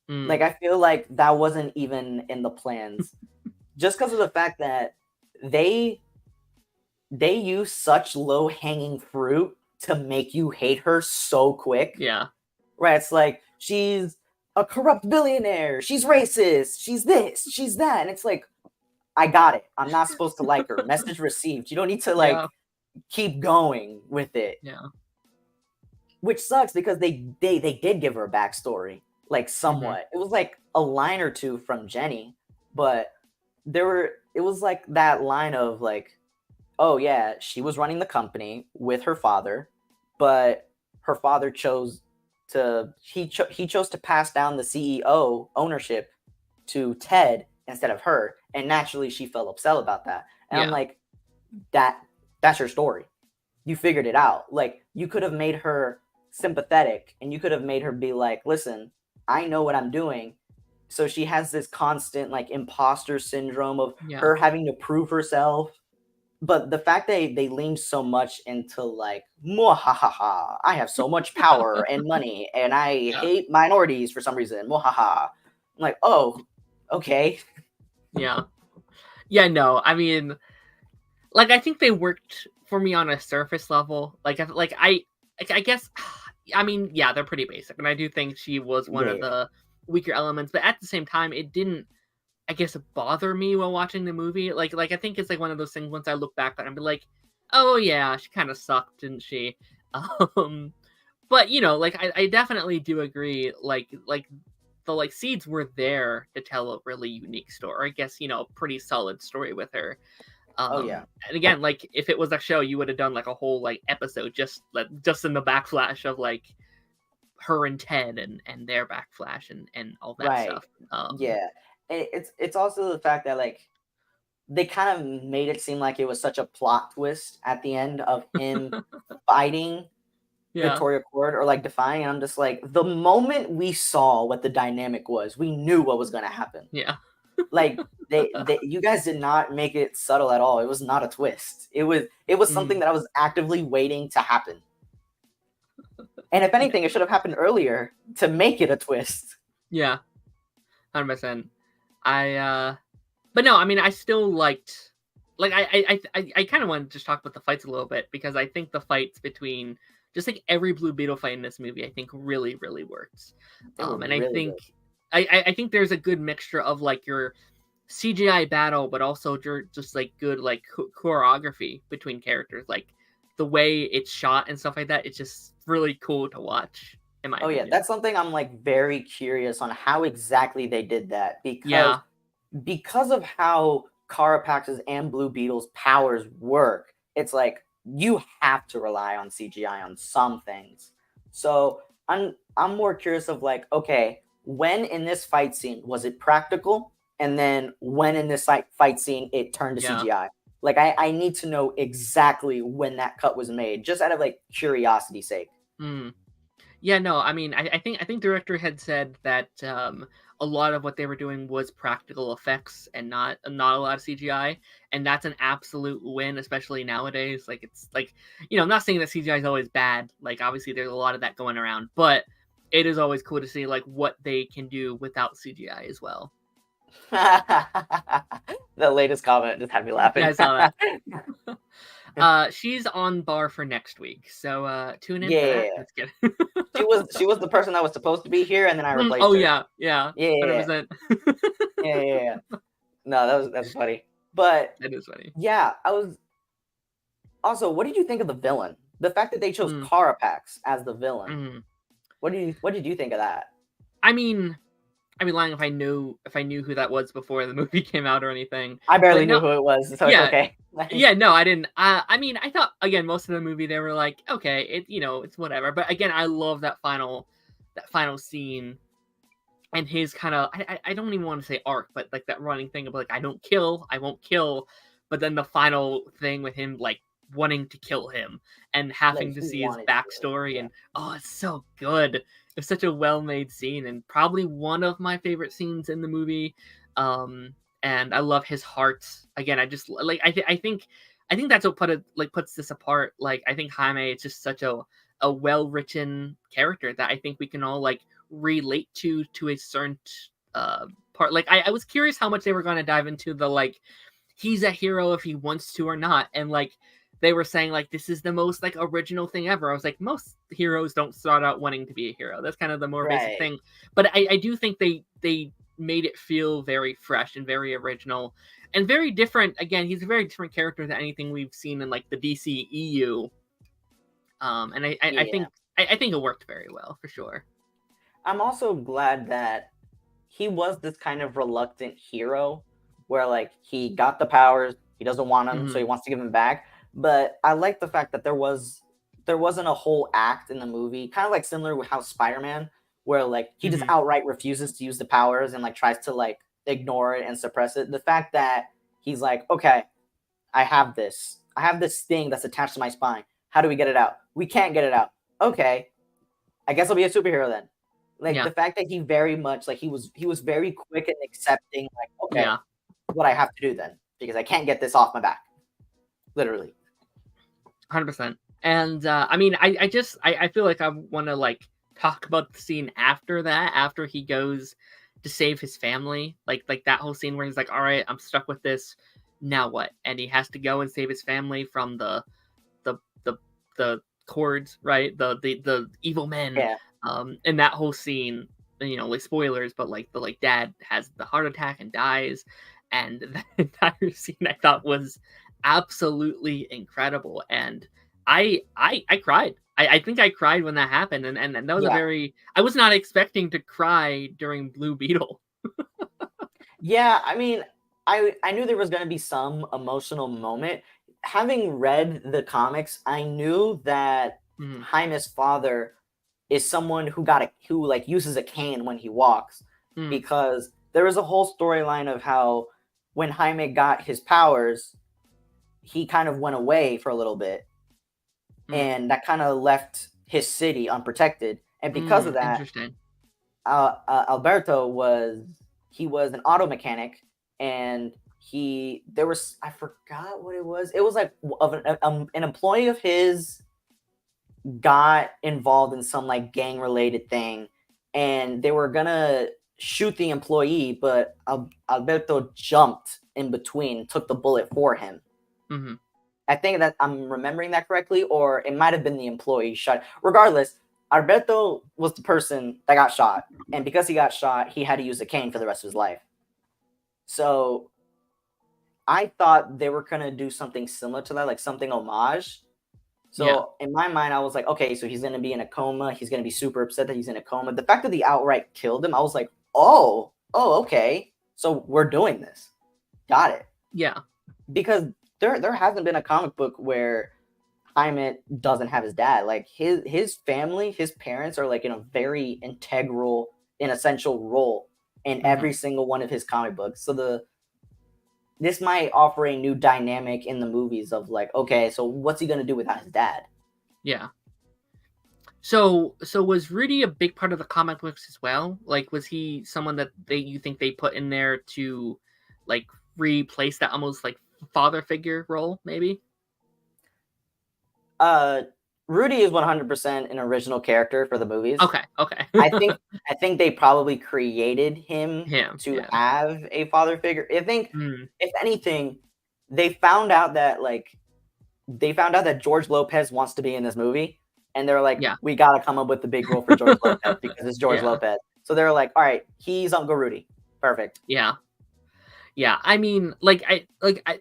Like I feel like that wasn't even in the plans. Just because of the fact that they use such low hanging fruit to make you hate her so quick. Yeah. Right. It's like she's a corrupt billionaire. She's racist. She's this. She's that. And it's like, I got it. I'm not supposed to like her. Message received. You don't need to like keep going with it. Yeah. Which sucks because they did give her a backstory, like somewhat. It was like a line or two from Jenny, but it was like that line of like, oh yeah, she was running the company with her father, but her father chose to he chose to pass down the CEO ownership to Ted instead of her, and naturally she felt upset about that. And I'm like, that's your story. You figured it out. Like you could have made her sympathetic, and you could have made her be like, listen, I know what I'm doing. So she has this constant like imposter syndrome of her having to prove herself. But the fact that they leaned so much into like, mwahaha, I have so much power and money, and I hate minorities for some reason, mwahaha. I'm like, oh, okay. Yeah. Yeah, no, I mean, like, I think they worked for me on a surface level. I guess, I mean, yeah, they're pretty basic, and I do think she was one of the weaker elements, but at the same time, it didn't, I guess, bother me while watching the movie. Like I think it's like one of those things. Once I look back on it, I'd be like, "Oh yeah, she kind of sucked, didn't she?" But you know, like I definitely do agree. Like the like seeds were there to tell a really unique story. I guess pretty solid story with her. And again, like if it was a show, you would have done like a whole like episode just in the backflash of like her and Ted and their backflash and all that stuff. It's also the fact that like they kind of made it seem like it was such a plot twist at the end of him fighting Victoria Cord or like defying. And I'm just like, the moment we saw what the dynamic was, we knew what was going to happen. Yeah. Like you guys did not make it subtle at all. It was not a twist. It was something that I was actively waiting to happen. And if anything, it should have happened earlier to make it a twist. Yeah. 100%. But no, I mean, I still liked, like, I kind of want to just talk about the fights a little bit, because I think the fights between just like every Blue Beetle fight in this movie, I think really, really works. And really I think, I think there's a good mixture of like your CGI battle, but also just like good, like choreography between characters, like the way it's shot and stuff like that. It's just really cool to watch. Yeah, that's something I'm like very curious on how exactly they did that, because of how Carapax's and Blue Beetle's powers work. It's like you have to rely on CGI on some things. So I'm more curious of like, okay, when in this fight scene was it practical, and then when in this fight scene it turned to CGI. Like I need to know exactly when that cut was made, just out of like curiosity's sake. Yeah, no, I mean, I think director had said that a lot of what they were doing was practical effects and not a lot of CGI, and that's an absolute win, especially nowadays. Like it's like, I'm not saying that CGI is always bad. Like obviously there's a lot of that going around, but it is always cool to see like what they can do without CGI as well. The latest comment just had me laughing. Yeah, I saw that. She's on bar for next week, so tune in for that. Let's get she was the person that was supposed to be here, and then I replaced her. Yeah. 100%. Yeah. No, that's funny. But it is funny. Yeah, I was. Also, what did you think of the villain? The fact that they chose Carapax as the villain. What did you think of that? I mean, I'd be lying if I knew who that was before the movie came out or anything. I barely But knew no, who it was, so it's yeah, okay. yeah, no, I didn't. I mean, I thought again most of the movie they were like, okay, it's whatever. But again, I love that final scene and his kind of I don't even want to say arc, but like that running thing of like I don't kill, I won't kill, but then the final thing with him like wanting to kill him and Like having to he see his wanted to. backstory Yeah. and oh, it's so good. It's such a well-made scene and probably one of my favorite scenes in the movie. And I love his heart. Again, I just like I think that's what puts this apart. Like I think Jaime is just such a well-written character that I think we can all like relate to a certain part. Like I was curious how much they were going to dive into the like he's a hero if he wants to or not, and like they were saying like this is the most like original thing ever. I was like, most heroes don't start out wanting to be a hero. That's kind of the more basic Right. thing. But I do think they made it feel very fresh and very original and very different. Again, he's a very different character than anything we've seen in like the DC EU. And I Yeah. think I think it worked very well for sure. I'm also glad that he was this kind of reluctant hero where like he got the powers, he doesn't want them, so Mm-hmm. he wants to give them back. But I like the fact that there wasn't a whole act in the movie, kind of like similar with how Spider-Man, where like he just Mm-hmm. outright refuses to use the powers and like tries to like ignore it and suppress it. The fact that he's like, okay, I have this. I have this thing that's attached to my spine. How do we get it out? We can't get it out. Okay, I guess I'll be a superhero then. Like Yeah. the fact that he very much like he was very quick in accepting like okay, Yeah. what I have to do then because I can't get this off my back. Literally. 100%. And I mean, I feel like I want to like talk about the scene after that, after he goes to save his family, like that whole scene where he's like, all right, I'm stuck with this. Now what? And he has to go and save his family from the the the cords, right? The evil men. Yeah. And that whole scene, like spoilers, but like the like dad has the heart attack and dies, and that entire scene I thought was absolutely incredible, and I cried. I think I cried when that happened, and that was a Yeah. very I was not expecting to cry during Blue Beetle. Yeah, I mean, I knew there was going to be some emotional moment. Having read the comics, I knew that Mhm. Jaime's father is someone who like uses a cane when he walks Mm. because there was a whole storyline of how when Jaime got his powers, he kind of went away for a little bit Mm. and that kind of left his city unprotected. And because of that, Interesting. Alberto was an auto mechanic, and there was I forgot what it was. It was like of an employee of his got involved in some like gang related thing, and they were gonna shoot the employee, but Alberto jumped in between, took the bullet for him. Hmm. I think that I'm remembering that correctly, or it might have been the employee shot. Regardless, Alberto was the person that got shot, and because he got shot, he had to use a cane for the rest of his life. So I thought they were gonna do something similar to that, like something homage. Yeah. So in my mind, I was like, okay, so he's gonna be in a coma. He's gonna be super upset that he's in a coma. The fact that they outright killed him, I was like, oh, okay. So we're doing this. Got it. Yeah. Because there hasn't been a comic book where Jaime doesn't have his dad. Like his family, his parents are like in a very integral and essential role in Hmm. every single one of his comic books. So this might offer a new dynamic in the movies of like, okay, so what's he gonna do without his dad? Yeah. So was Rudy a big part of the comic books as well? Like, was he someone that you think they put in there to like replace that almost like father figure role, maybe? Rudy is 100% an original character for the movies. Okay. I think they probably created him Him. to Yeah. have a father figure. I think Mm. if anything, they found out that George Lopez wants to be in this movie, and they're like, Yeah. we gotta come up with the big role for George Lopez because it's George Yeah. Lopez. So they're like, all right, he's Uncle Rudy. Perfect. Yeah. Yeah, I mean,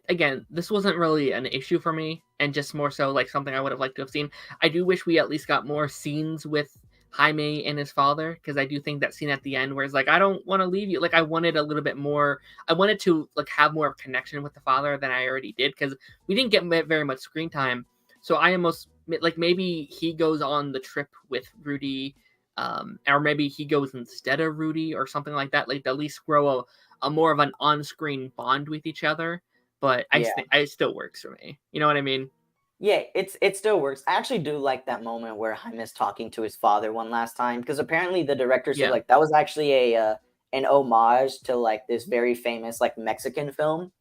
again, this wasn't really an issue for me, and just more so like something I would have liked to have seen. I do wish we at least got more scenes with Jaime and his father, because I do think that scene at the end where it's like, I don't want to leave you. Like I wanted a little bit more. I wanted to like have more of a connection with the father than I already did, because we didn't get very much screen time. So I almost like maybe he goes on the trip with Rudy, or maybe he goes instead of Rudy or something like that. Like at least grow a more of an on-screen bond with each other. But Yeah. it still works for me. You know what I mean? Yeah, it still works. I actually do like that moment where Jaime's talking to his father one last time, because apparently the director said Yeah. like that was actually a an homage to like this very famous like Mexican film.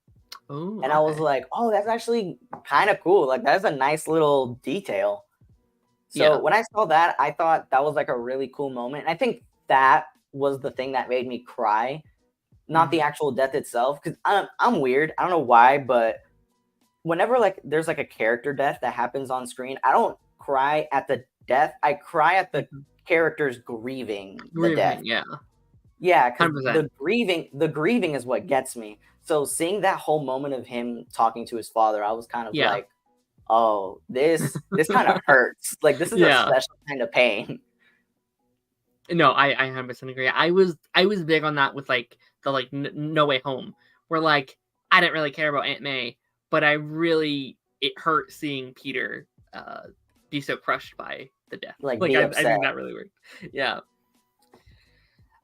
Oh, And I was okay. like, oh, that's actually kind of cool. Like that's a nice little detail. So Yeah. when I saw that, I thought that was like a really cool moment. And I think that was the thing that made me cry, not the Mhm. actual death itself. Because I'm weird. I don't know why, but whenever like there's like a character death that happens on screen, I don't cry at the death. I cry at the Mhm. characters grieving the death. Grieving, yeah. Yeah, because 100%. the grieving is what gets me. So seeing that whole moment of him talking to his father, I was kind of Yeah. like, oh, this kind of hurts. Like this is a Yeah. special kind of pain. No, I 100% agree. I was big on that with like the like No Way Home, where like I didn't really care about Aunt May, but it hurt seeing Peter be so crushed by the death. Like Like be I upset. think that really worked. Yeah.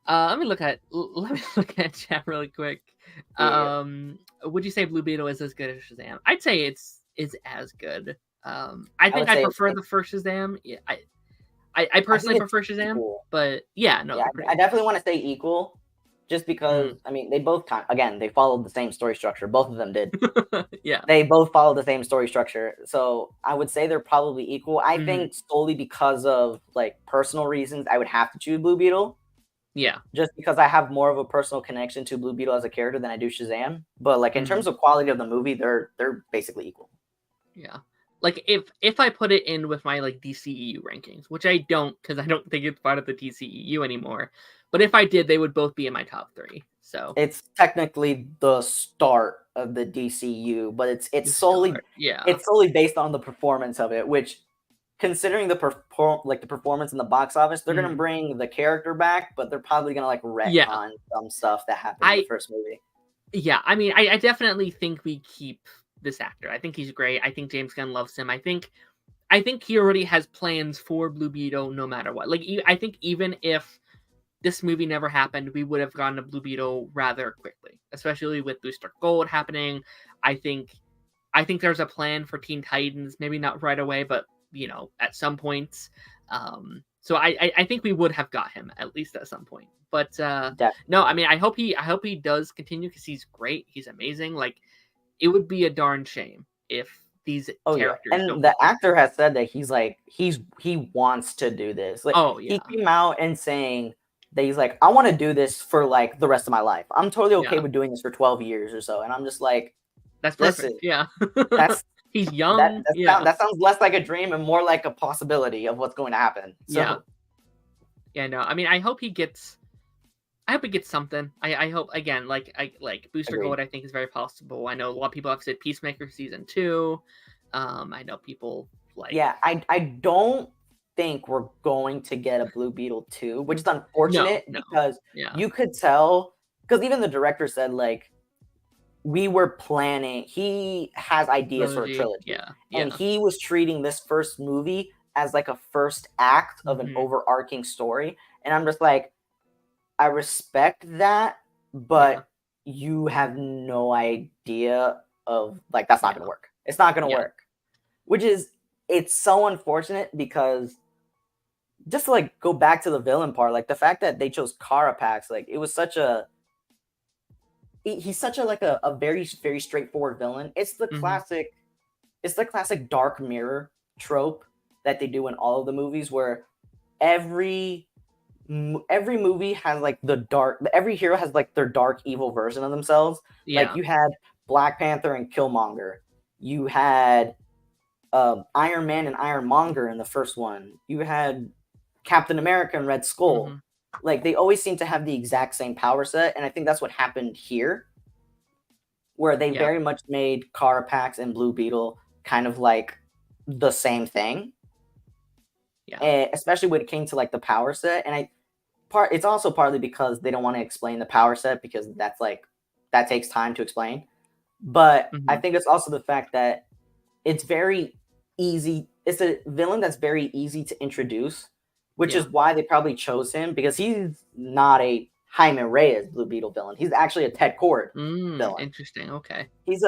Let me look at chat really quick. Yeah, Would you say Blue Beetle is as good as Shazam? I'd say it's as good. I I think would I say prefer the first Shazam. Yeah, I I think personally it's prefer Shazam, equal. but yeah, no, Yeah, they're I pretty definitely want to say equal, just because close. I mean they both again they followed the same story structure. Both of them did. Yeah. They both follow the same story structure. So I would say they're probably equal. I Mhm. think solely because of like personal reasons, I would have to choose Blue Beetle, Yeah. just because I have more of a personal connection to Blue Beetle as a character than I do Shazam. But like in Mhm. terms of quality of the movie, they're basically equal. Yeah. Like if I put it in with my like DCEU rankings, which I don't because I don't think it's part of the DCEU anymore. But if I did, they would both be in my top 3. So It's technically the start of the DCU, but the start. Yeah. it's solely based on the performance of it, which considering the performance in the box office, they're gonna Mhm. bring the character back, but they're probably gonna like Yeah. retcon some stuff that happened in the I first movie. Yeah, I mean, I definitely think we keep this actor. I think he's great. I think James Gunn loves him. I think he already has plans for Blue Beetle no matter what. Like I think even if this movie never happened, we would have gotten to Blue Beetle rather quickly, especially with Booster Gold happening. I think I think there's a plan for Teen Titans, maybe not right away, but at some points. So I think we would have got him at least at some point. But no, I Definitely. mean I hope he does continue because he's great. He's amazing. Like it would be a darn shame if these Oh yeah, characters and don't the continue. actor has said that he's like he wants to do this. Like Oh he yeah, came out and saying that he's like, I want to do this for like the rest of my life. I'm totally okay yeah, with doing this for 12 years or so. And I'm just like, that's listen, perfect. Yeah, that's he's young. Yeah, that sounds less like a dream and more like a possibility of what's going to happen. yeah, So yeah. No, I mean I hope he gets. I hope he gets something. I hope again, like Booster agreed. Gold. I think is very possible. I know a lot of people have said Peacemaker season 2. I know people like Yeah, I don't think we're going to get a Blue Beetle 2, which is no, unfortunate no, because yeah, you could tell because even the director said like we were planning he has ideas for a trilogy. trilogy Yeah, and yeah, he was treating this first movie as like a first act of an hmm overarching story, and I'm just like I respect that, yeah, but you have no idea of like that's not going to yeah, work. It's not going to yeah, work. Which is it's so unfortunate because just to like go back to the villain part, like the fact that they chose Carapax, like it was such a he's such a like a very straightforward villain. hmm It's the classic dark mirror trope that they do in all of the movies where every every movie has like every hero has like their dark evil version of themselves. Like yeah, you had Black Panther and Killmonger. You had Iron Man and Ironmonger in the first one. You had Captain America and Red Skull. hmm Like they always seem to have the exact same power set, and I think that's what happened here, where they yeah, very much made Carapax and Blue Beetle kind of like the same thing. Yeah. and especially when it came to like the power set. And it's also partly because they don't want to explain the power set because that takes time to explain. But I Mhm. think it's also the fact that it's very easy. It's a villain that's very easy to introduce, which Yeah. is why they probably chose him, because he's not a Jaime Reyes Blue Beetle villain. He's actually a Ted Kord villain. Interesting. Okay. He's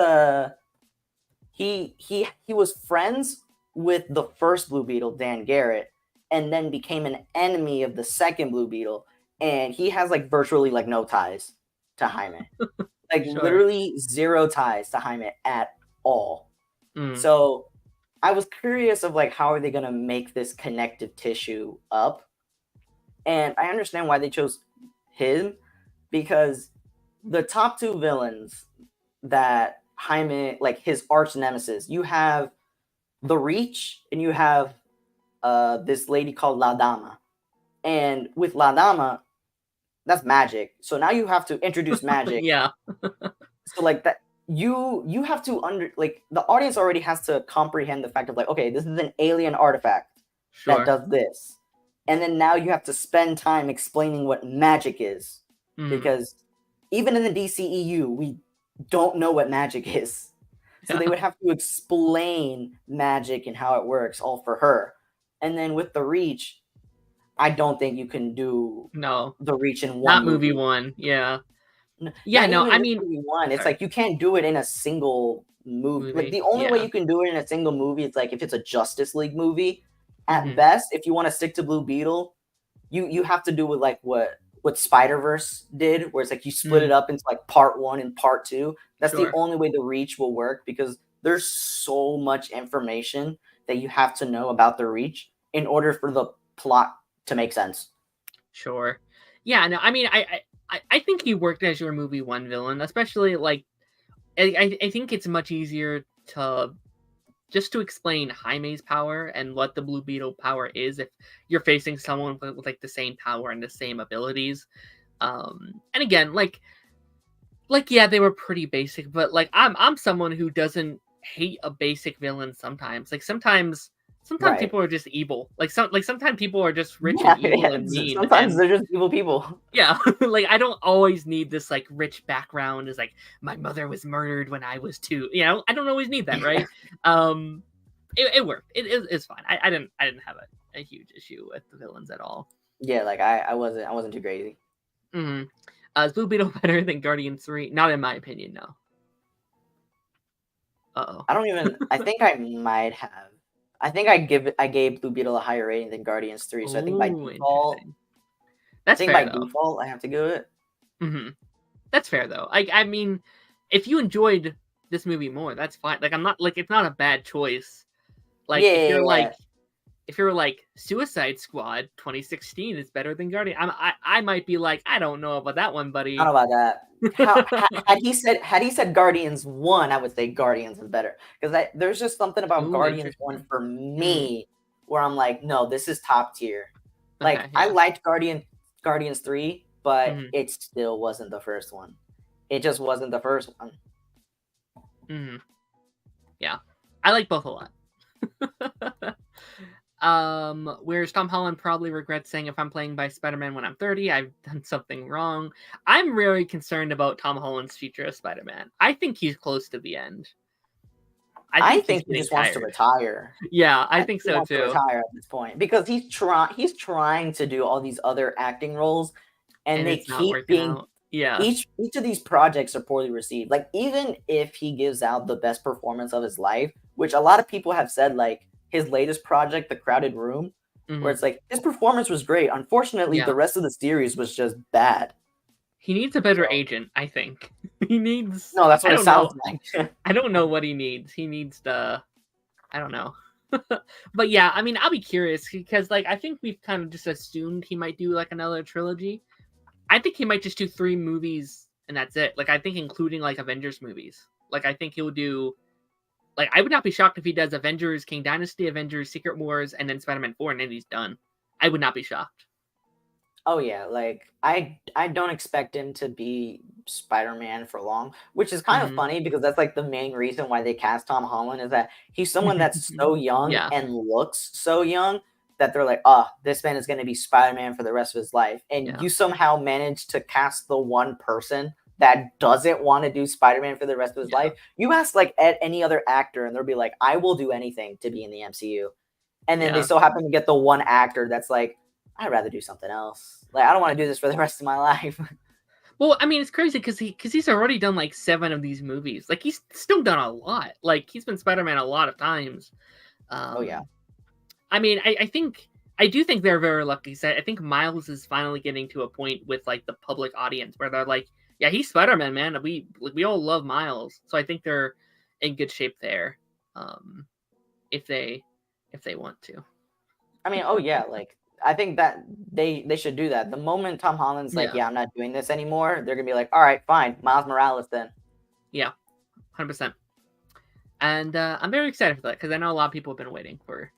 he was friends with the first Blue Beetle, Dan Garrett, and then became an enemy of the second Blue Beetle. And he has like virtually like no ties to Jaime, like Sure. literally zero ties to Jaime at all. Mm. So I was curious of like how are they gonna make this connective tissue up, and I understand why they chose him, because the top two villains that Jaime, like his arch nemesis, you have the Reach and you have this lady called La Dama, and with La Dama, that's magic. So now you have to introduce magic. Yeah. So like that, you have to like the audience already has to comprehend the fact of like, okay, this is an alien artifact that Sure. does this, and then now you have to spend time explaining what magic is, Mm. because even in the DCEU we don't know what magic is. So Yeah. they would have to explain magic and how it works all for her. And then with the Reach, I don't think you can do No. the Reach in one Not movie movie. one. Yeah. Yeah. Not No. even I with mean, movie one. It's sorry. like you can't do it in a single movie. Like Movie. the only way Yeah. you can do it in a single movie is like if it's a Justice League movie. At Hmm. best, if you want to stick to Blue Beetle, you have to do with like what Spider-Verse did, where it's like you split it Mm. up into like part one and part two. That's the Sure. only way the Reach will work, because there's so much information that you have to know about the Reach in order for the plot to make sense. Sure. Yeah. No. I mean, I think he worked as your movie one villain, especially like I think it's much easier to just to explain Jaime's power and what the Blue Beetle power is if you're facing someone with like the same power and the same abilities. And again, like yeah, they were pretty basic, but like I'm someone who doesn't hate a basic villain sometimes. Like sometimes Right. people are just evil. Sometimes people are just rich and Yeah, evil yeah. and mean. Sometimes And they're just evil people. yeah, like I don't always need this like rich background as like my mother was murdered when I was 2. I don't always need that, right? Um it worked. It's fine. I didn't have a huge issue with the villains at all. Yeah, like I wasn't too crazy. Hmm. Is Blue Beetle better than Guardians 3? Not in my opinion, no. Uh-oh. I don't even. I think I might have. I think I gave Blue Beetle a higher rating than Guardians 3. So Oh, interesting. That's fair though. I have to give it. Hmm. That's fair though. I mean, if you enjoyed this movie more, that's fine. Like I'm not like it's not a bad choice. Like Yeah, yeah, yeah. if you're like Suicide Squad 2016 is better than Guardian, I might be like I don't know about that one, I don't buddy. know about that. Had he said Guardians 1, I would say Guardians is better, because there's just something about Ooh, Guardians 1 interesting. for Mm, me where I'm like, no, this is top tier. Like okay, I yeah. liked Guardians 3, but Hmm. it still wasn't the first one. It just wasn't the first one. Hmm. Yeah, I like both a lot. Whereas Tom Holland probably regrets saying if I'm playing by Spider-Man when I'm 30, I've done something wrong. I'm really concerned about Tom Holland's future as Spider-Man. I think he's close to the end. I I think he's think he getting just wants to tired. retire. Yeah, I I think think he so wants to too. retire at this point, because he's trying to do all these other acting roles, and And they it's not keep working being out. Yeah. each of these projects are poorly received. Like even if he gives out the best performance of his life, which a lot of people have said, like his latest project, The Crowded Room, where Hmm. it's like his performance was great. Unfortunately, Yeah. the rest of the series was just bad. He needs a better So agent, I think. He needs no, that's what I it don't know. sounds like. I don't know what he needs. He needs to I don't know. But yeah, I mean, I'll be curious because like I think we've kind of just assumed he might do like another trilogy. I think he might just do 3 movies and that's it. Like I think including like Avengers movies. Like I think he'll do like I would not be shocked if he does Avengers King Dynasty, Avengers Secret Wars, and then Spider-Man 4 and then he's done. I would not be shocked. Oh yeah, like I don't expect him to be Spider-Man for long, which is kind of Hmm. funny because that's like the main reason why they cast Tom Holland, is that he's someone that's so young Yeah. and looks so young, that they're like, oh, this man is going to be Spider-Man for the rest of his life. And you somehow manage to cast the one person that doesn't want to do Spider-Man for the rest of his life. You ask like any other actor and they'll be like, I will do anything to be in the MCU. And then they still happen to get the one actor that's like, I'd rather do something else. Like, I don't want to do this for the rest of my life. Well, I mean, it's crazy because he's already done like 7 of these movies. Like, he's still done a lot. Like, he's been Spider-Man a lot of times. Oh yeah. I mean, I do think they're very lucky. So I think Miles is finally getting to a point with like the public audience where they're like, yeah, he's Spider-Man, man. We all love Miles. So I think they're in good shape there. If they want to. I mean, oh yeah, like I think that they should do that. The moment Tom Holland's like, yeah, I'm not doing this anymore, they're gonna be like, all right, fine, Miles Morales then. Yeah, 100%. And I'm very excited for that because I know a lot of people have been waiting for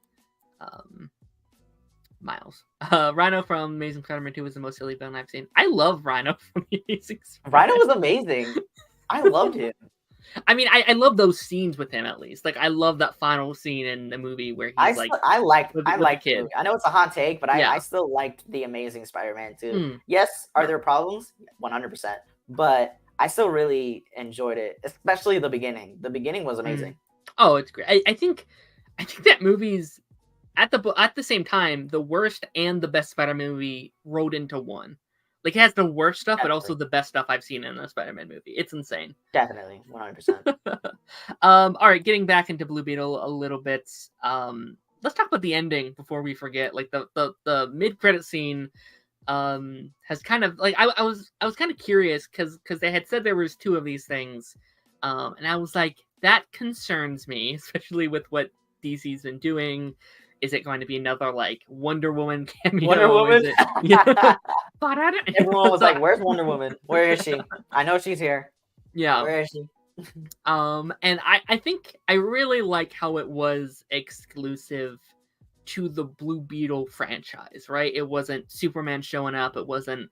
Miles. Rhino from Amazing Spider-Man 2 was the most silly villain I've seen. I love Rhino from Amazing Spider-Man. Rhino was amazing. I loved him. I mean, I love those scenes with him at least. Like, I love that final scene in the movie where he's I liked the kid. I know it's a hot take, but I still liked the Amazing Spider-Man too. Yes, are there problems? 100%. But I still really enjoyed it, especially the beginning. The beginning was amazing. Oh, it's great. I think that movie's at the same time the worst and the best Spider-Man movie rolled into one. Like, it has the worst stuff, but also the best stuff I've seen in a Spider-Man movie. It's insane. Definitely, 100%. All right, getting back into Blue Beetle a little bit. Let's talk about the ending before we forget. Like, the mid-credit scene has kind of like I was kind of curious because they had said there was 2 of these things, and I was like, that concerns me, especially with what DC's been doing. Is it going to be another like Wonder Woman cameo? Wonder Woman? But I don't... Everyone was like, where's Wonder Woman? Where is she? I know she's here. Yeah. Where is she? And I think I really like how it was exclusive to the Blue Beetle franchise, right? It wasn't Superman showing up. It wasn't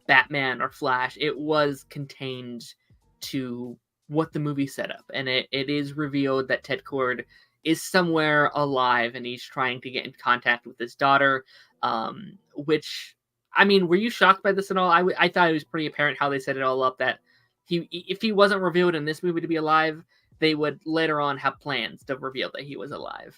Batman or Flash. It was contained to what the movie set up. And it is revealed that Ted Kord is somewhere alive and he's trying to get in contact with his daughter, which, I mean, were you shocked by this at all? I thought it was pretty apparent how they set it all up, that if he wasn't revealed in this movie to be alive, they would later on have plans to reveal that he was alive.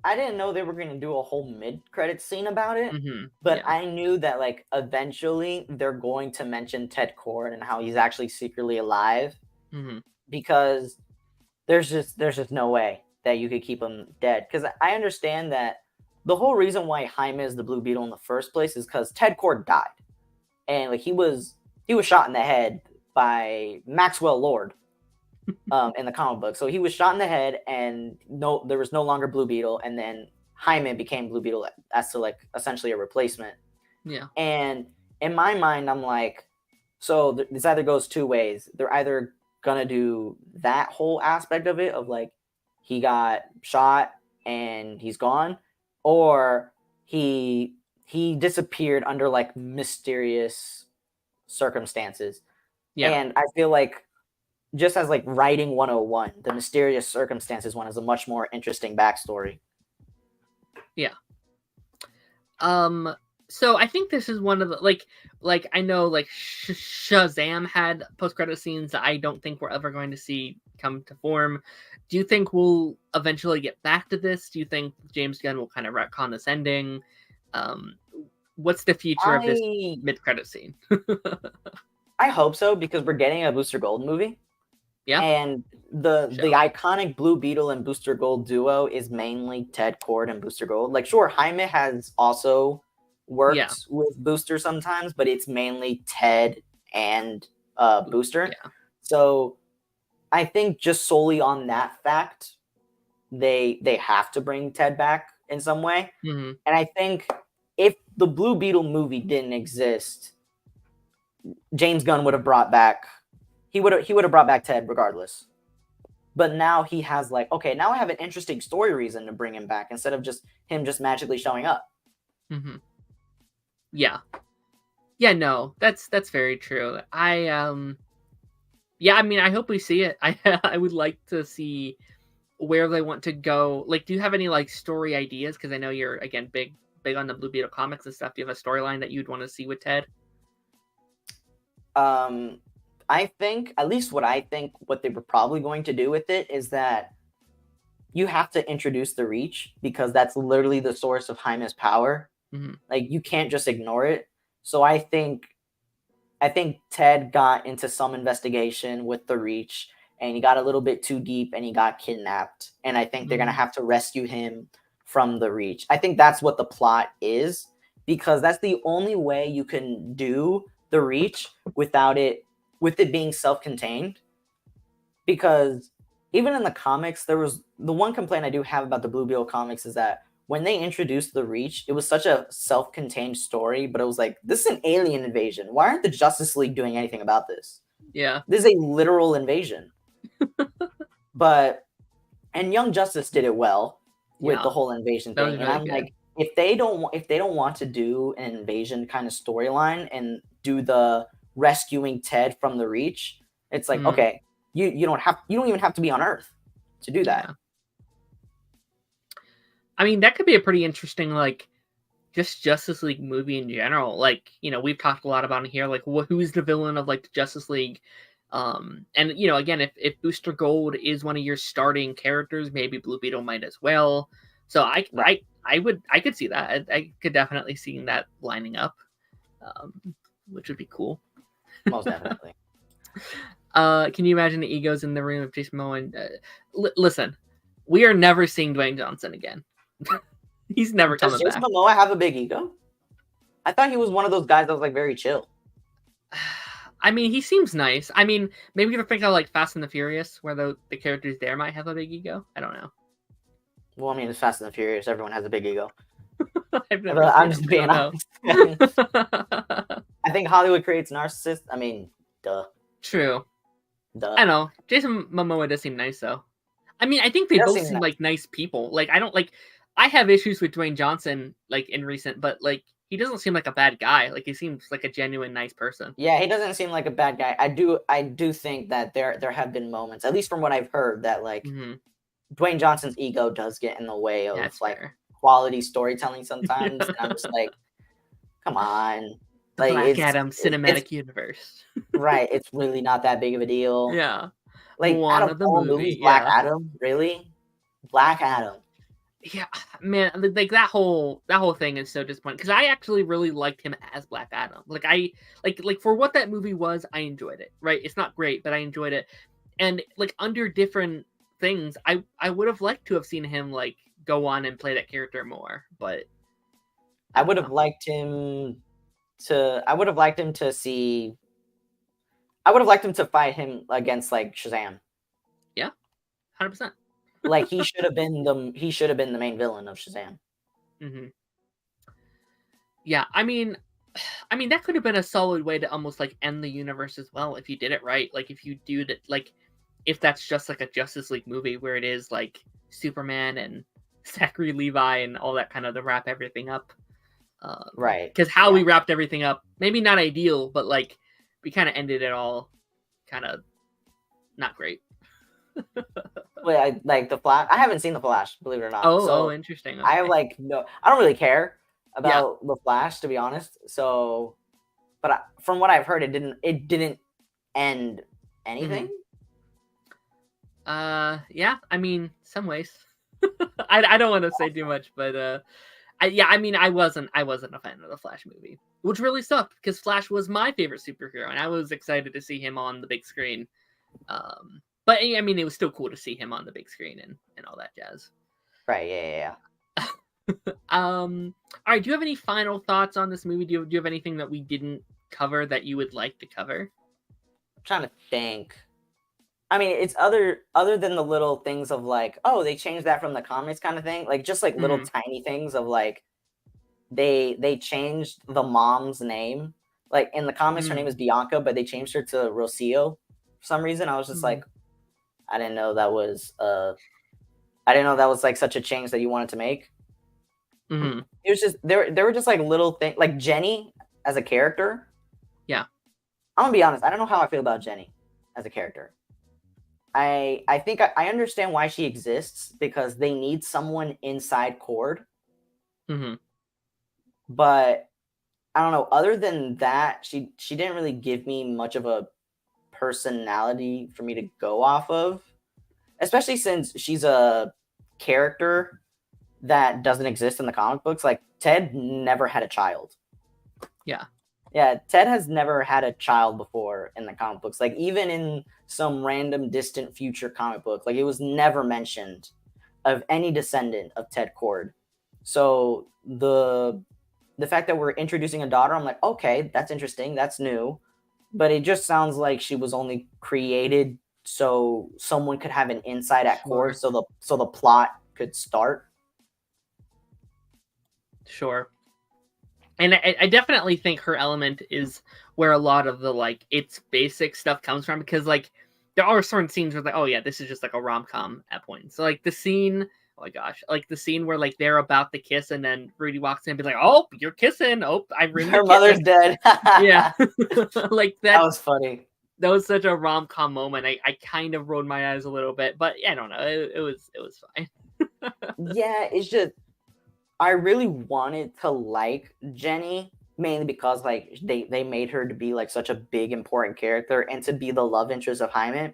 I didn't know they were going to do a whole mid-credit scene about it, but I knew that like eventually they're going to mention Ted Kord and how he's actually secretly alive, because there's just no way that you could keep him dead. Because I understand that the whole reason why Jaime is the Blue Beetle in the first place is because Ted Kord died, and like he was shot in the head by Maxwell Lord in the comic book. So he was shot in the head, and there was no longer Blue Beetle, and then Jaime became Blue Beetle as to like essentially a replacement. Yeah. And in my mind, I'm like, so this either goes 2 ways. They're either gonna do that whole aspect of it of like he got shot and he's gone, or he disappeared under like mysterious circumstances. Yeah. And I feel like, just as like writing 101, the mysterious circumstances one is a much more interesting backstory. Yeah. So I think this is one of the like I know like Shazam had post-credit scenes that I don't think we're ever going to see come to form. Do you think we'll eventually get back to this? Do you think James Gunn will kind of retcon this ending? What's the future of this mid-credit scene? I hope so, because we're getting a Booster Gold movie. Yeah. And the iconic Blue Beetle and Booster Gold duo is mainly Ted Kord and Booster Gold. Like, sure, Jaime has also worked with Booster sometimes, but it's mainly Ted and Booster. Yeah. So I think just solely on that fact, they have to bring Ted back in some way. And I think if the Blue Beetle movie didn't exist, James Gunn would have brought back Ted regardless. But now he has like, okay, now I have an interesting story reason to bring him back instead of just him magically showing up. Yeah, no, that's very true. I mean, I hope we see it. I would like to see where they want to go. Like, do you have any like story ideas? Because I know you're again big on the Blue Beetle comics and stuff. Do you have a storyline that you'd want to see with Ted? I think, at least what I think, what they were probably going to do with it is that you have to introduce the Reach, because that's literally the source of Jaime's power. Mm-hmm. Like, you can't just ignore it. So I think Ted got into some investigation with the Reach, and he got a little bit too deep, and he got kidnapped. And I think they're gonna have to rescue him from the Reach. I think that's what the plot is, because that's the only way you can do the Reach with it being self-contained. Because even in the comics, there was the one complaint I do have about the Blue Beetle comics is that when they introduced the Reach, it was such a self-contained story, but it was like, this is an alien invasion. Why aren't the Justice League doing anything about this? Yeah. This is a literal invasion. And Young Justice did it well with the whole invasion thing. And I'm like, if they don't want to do an invasion kind of storyline and do the rescuing Ted from the Reach, it's like, okay, you don't even have to be on Earth to do that. Yeah. I mean, that could be a pretty interesting, like, just Justice League movie in general. Like, you know, we've talked a lot about it here, like, who's the villain of, like, the Justice League? And, you know, again, if Booster Gold is one of your starting characters, maybe Blue Beetle might as well. So I could see that. I could definitely see that lining up, which would be cool. Most definitely. Can you imagine the egos in the room of Jason Momoa? Listen, we are never seeing Dwayne Johnson again. He's never coming back. Does Jason Momoa have a big ego? I thought he was one of those guys that was like very chill. I mean, he seems nice. I mean, maybe you think of like Fast and the Furious, where the characters there might have a big ego. I don't know. Well, I mean, it's Fast and the Furious. Everyone has a big ego. I'm just being honest. I think Hollywood creates narcissists. I mean, duh. True. Duh. I know. Jason Momoa does seem nice, though. I mean, I think they both seem like nice people. Like, I have issues with Dwayne Johnson, like, in recent, but, like, he doesn't seem like a bad guy. Like, he seems like a genuine nice person. Yeah, he doesn't seem like a bad guy. I do think that there have been moments, at least from what I've heard, that, like, Dwayne Johnson's ego does get in the way of, like, quality storytelling sometimes. And I'm just like, come on. The Black Adam cinematic universe. Right. It's really not that big of a deal. Yeah. Like, out of all movies, Black Adam? Really? Black Adam. Yeah, man, like that whole thing is so disappointing, because I actually really liked him as Black Adam. Like, I like for what that movie was, I enjoyed it. Right? It's not great, but I enjoyed it. And like under different things, I would have liked to have seen him like go on and play that character more, but I would have liked him to fight him against like Shazam. Yeah. 100%. Like, he should have been the main villain of Shazam. Mm-hmm. Yeah, I mean that could have been a solid way to almost like end the universe as well if you did it right. Like, if you do that, like if that's just like a Justice League movie where it is like Superman and Zachary Levi and all that kind of to wrap everything up. Right. Because we wrapped everything up, maybe not ideal, but like we kind of ended it all kind of not great. Wait, I like the Flash. I haven't seen the Flash, believe it or not. Oh, interesting. Okay. I have like I don't really care about the Flash, to be honest. So, but from what I've heard, it didn't end anything. Yeah. I mean, some ways. I don't want to say too much, but I wasn't a fan of the Flash movie, which really sucked because Flash was my favorite superhero, and I was excited to see him on the big screen. But I mean, it was still cool to see him on the big screen and all that jazz. Right. Yeah. All right. Do you have any final thoughts on this movie? Do you have anything that we didn't cover that you would like to cover? I'm trying to think. I mean, it's other than the little things of like, oh, they changed that from the comics kind of thing. Like, just like little tiny things of like, they changed the mom's name. Like, in the comics, her name is Bianca, but they changed her to Rocio for some reason. I was just like, I didn't know that was like such a change that you wanted to make. It was just there were just like little things, like Jenny as a character. Yeah, I'm gonna be honest. I don't know how I feel about Jenny as a character. I think I understand why she exists, because they need someone inside Cord. Mm-hmm. But I don't know. Other than that, she didn't really give me much of a personality for me to go off of, especially since she's a character that doesn't exist in the comic books. Like, Ted never had a child. Yeah. Yeah, Ted has never had a child before in the comic books. Like, even in some random distant future comic book, like, it was never mentioned of any descendant of Ted Cord. So the fact that we're introducing a daughter, I'm like, okay, that's interesting, that's new. But it just sounds like she was only created so someone could have an insight at Cord, so the plot could start. Sure. And I definitely think her element is where a lot of the, like, its basic stuff comes from, because, like, there are certain scenes where, like, oh yeah, this is just like a rom-com at points. So, like, the scene, oh my gosh, like the scene where, like, they're about to kiss and then Rudy walks in and be like, oh, you're kissing, oh, I ruined Her mother's dead. Yeah. Like that was funny. That was such a rom-com moment. I kind of rolled my eyes a little bit, but yeah, I don't know, it was fine. Yeah, it's just, I really wanted to like Jenny, mainly because, like, they made her to be, like, such a big important character and to be the love interest of Jaime.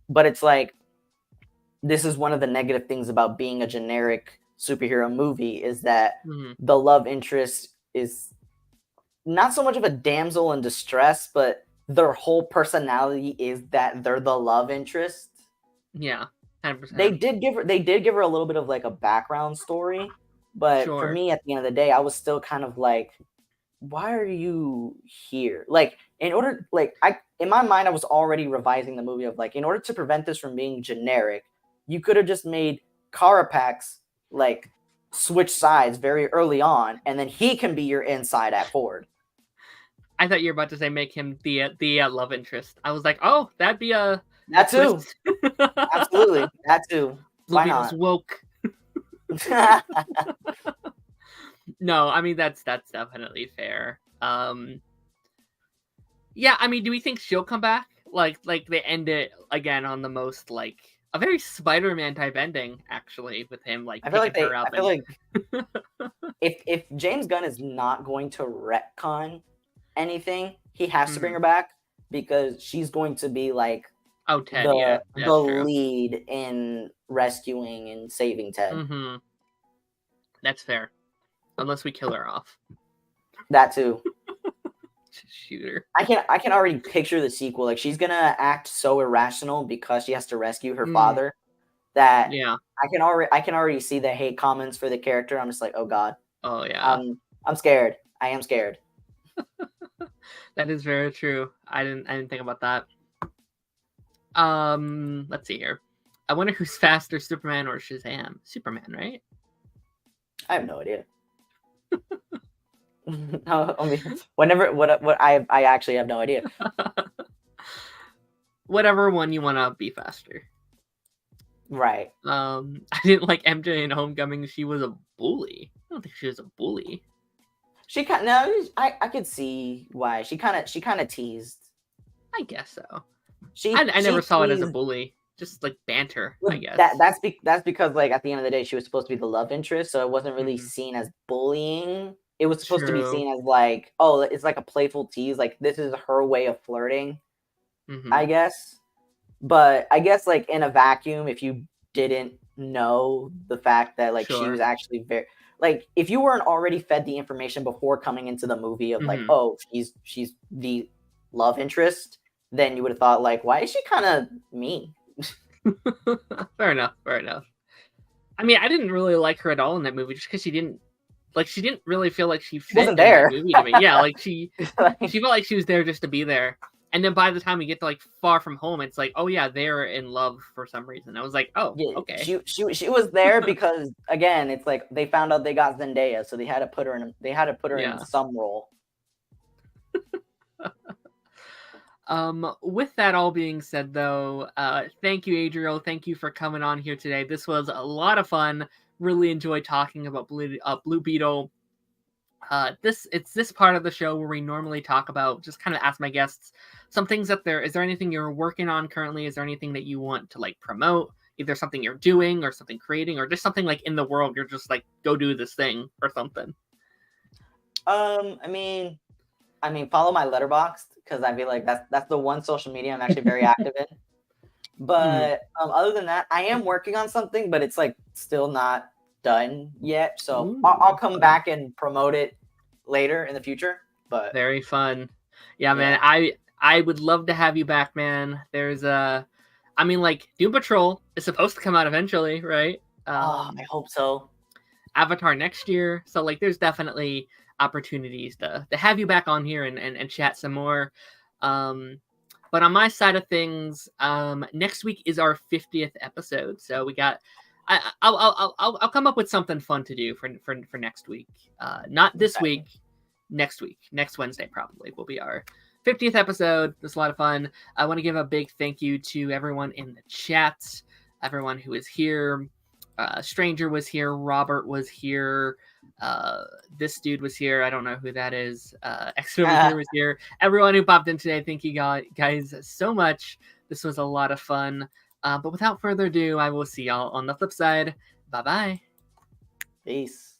But it's like, this is one of the negative things about being a generic superhero movie, is that the love interest is not so much of a damsel in distress, but their whole personality is that they're the love interest. Yeah, 100%. They did give her a little bit of, like, a background story, but for me, at the end of the day, I was still kind of like, why are you here? Like, in my mind, I was already revising the movie of, like, in order to prevent this from being generic, you could have just made Carapax, like, switch sides very early on, and then he can be your inside at Ford. I thought you were about to say make him the love interest. I was like, oh, that'd be a that too. Absolutely, that too. Why not? Woke. No, I mean that's definitely fair. Yeah, I mean, do we think she'll come back? Like they end it again on the most, like, a very Spider-Man type ending, actually, with him, like, picking her up. I feel like if James Gunn is not going to retcon anything, he has to bring her back, because she's going to be, like, Ted, the lead in rescuing and saving Ted. Mm-hmm. That's fair. Unless we kill her off. That too. Shoot her. I can already picture the sequel. Like, she's gonna act so irrational because she has to rescue her father, that I can already see the hate comments for the character. I'm just like, oh god. Oh yeah. I'm scared. I am scared. That is very true. I didn't think about that. Let's see here. I wonder who's faster, Superman or Shazam? Superman, right? I have no idea. I mean, what I actually have no idea. Whatever one you want to be faster. Right. I didn't like MJ in Homecoming. She was a bully. I don't think she was a bully. She kind of, I could see why. She kind of teased. I guess so. I never saw it as a bully. Just like banter, I guess. That's because, like, at the end of the day, she was supposed to be the love interest, so it wasn't really seen as bullying. It was supposed to be seen as, like, oh, it's like a playful tease. Like, this is her way of flirting, I guess. But I guess, like, in a vacuum, if you didn't know the fact that, like, she was actually very, like, if you weren't already fed the information before coming into the movie of, like, oh, she's the love interest, then you would have thought, like, why is she kind of mean? Fair enough. I mean, I didn't really like her at all in that movie, just because she didn't really feel like she fit wasn't there. In that movie to me. Yeah, like she felt like she was there just to be there. And then by the time we get to, like, Far From Home, it's like, oh yeah, they're in love for some reason. I was like, oh, yeah, okay. She was there because, again, it's like they found out they got Zendaya, so they had to put her in some role. With that all being said, though, thank you, Adriel. Thank you for coming on here today. This was a lot of fun. Really enjoyed talking about Blue Beetle. It's this part of the show where we normally talk about, just kind of ask my guests some things that is there anything you're working on currently? Is there anything that you want to like promote? Either something you're doing or something creating or just something like in the world you're just like, go do this thing or something. I mean, follow my Letterboxd, because I feel like that's the one social media I'm actually very active in. But other than that, I am working on something, but it's like still not done yet. So I'll come back and promote it later in the future. But very fun. Yeah, man. I would love to have you back, man. There's I mean, like, Doom Patrol is supposed to come out eventually, right? I hope so. Avatar next year. So like there's definitely opportunities to have you back on here and chat some more. But on my side of things, next week is our 50th episode. So we got I'll come up with something fun to do for next week. Not this week, next week. Next Wednesday probably will be our 50th episode. It was a lot of fun. I want to give a big thank you to everyone in the chat, everyone who is here. Stranger was here, Robert was here, this dude was here, I don't know who that is, X-Over was here, everyone who popped in today, thank you guys so much. This was a lot of fun, but without further ado, I will see y'all on the flip side. Bye bye. Peace.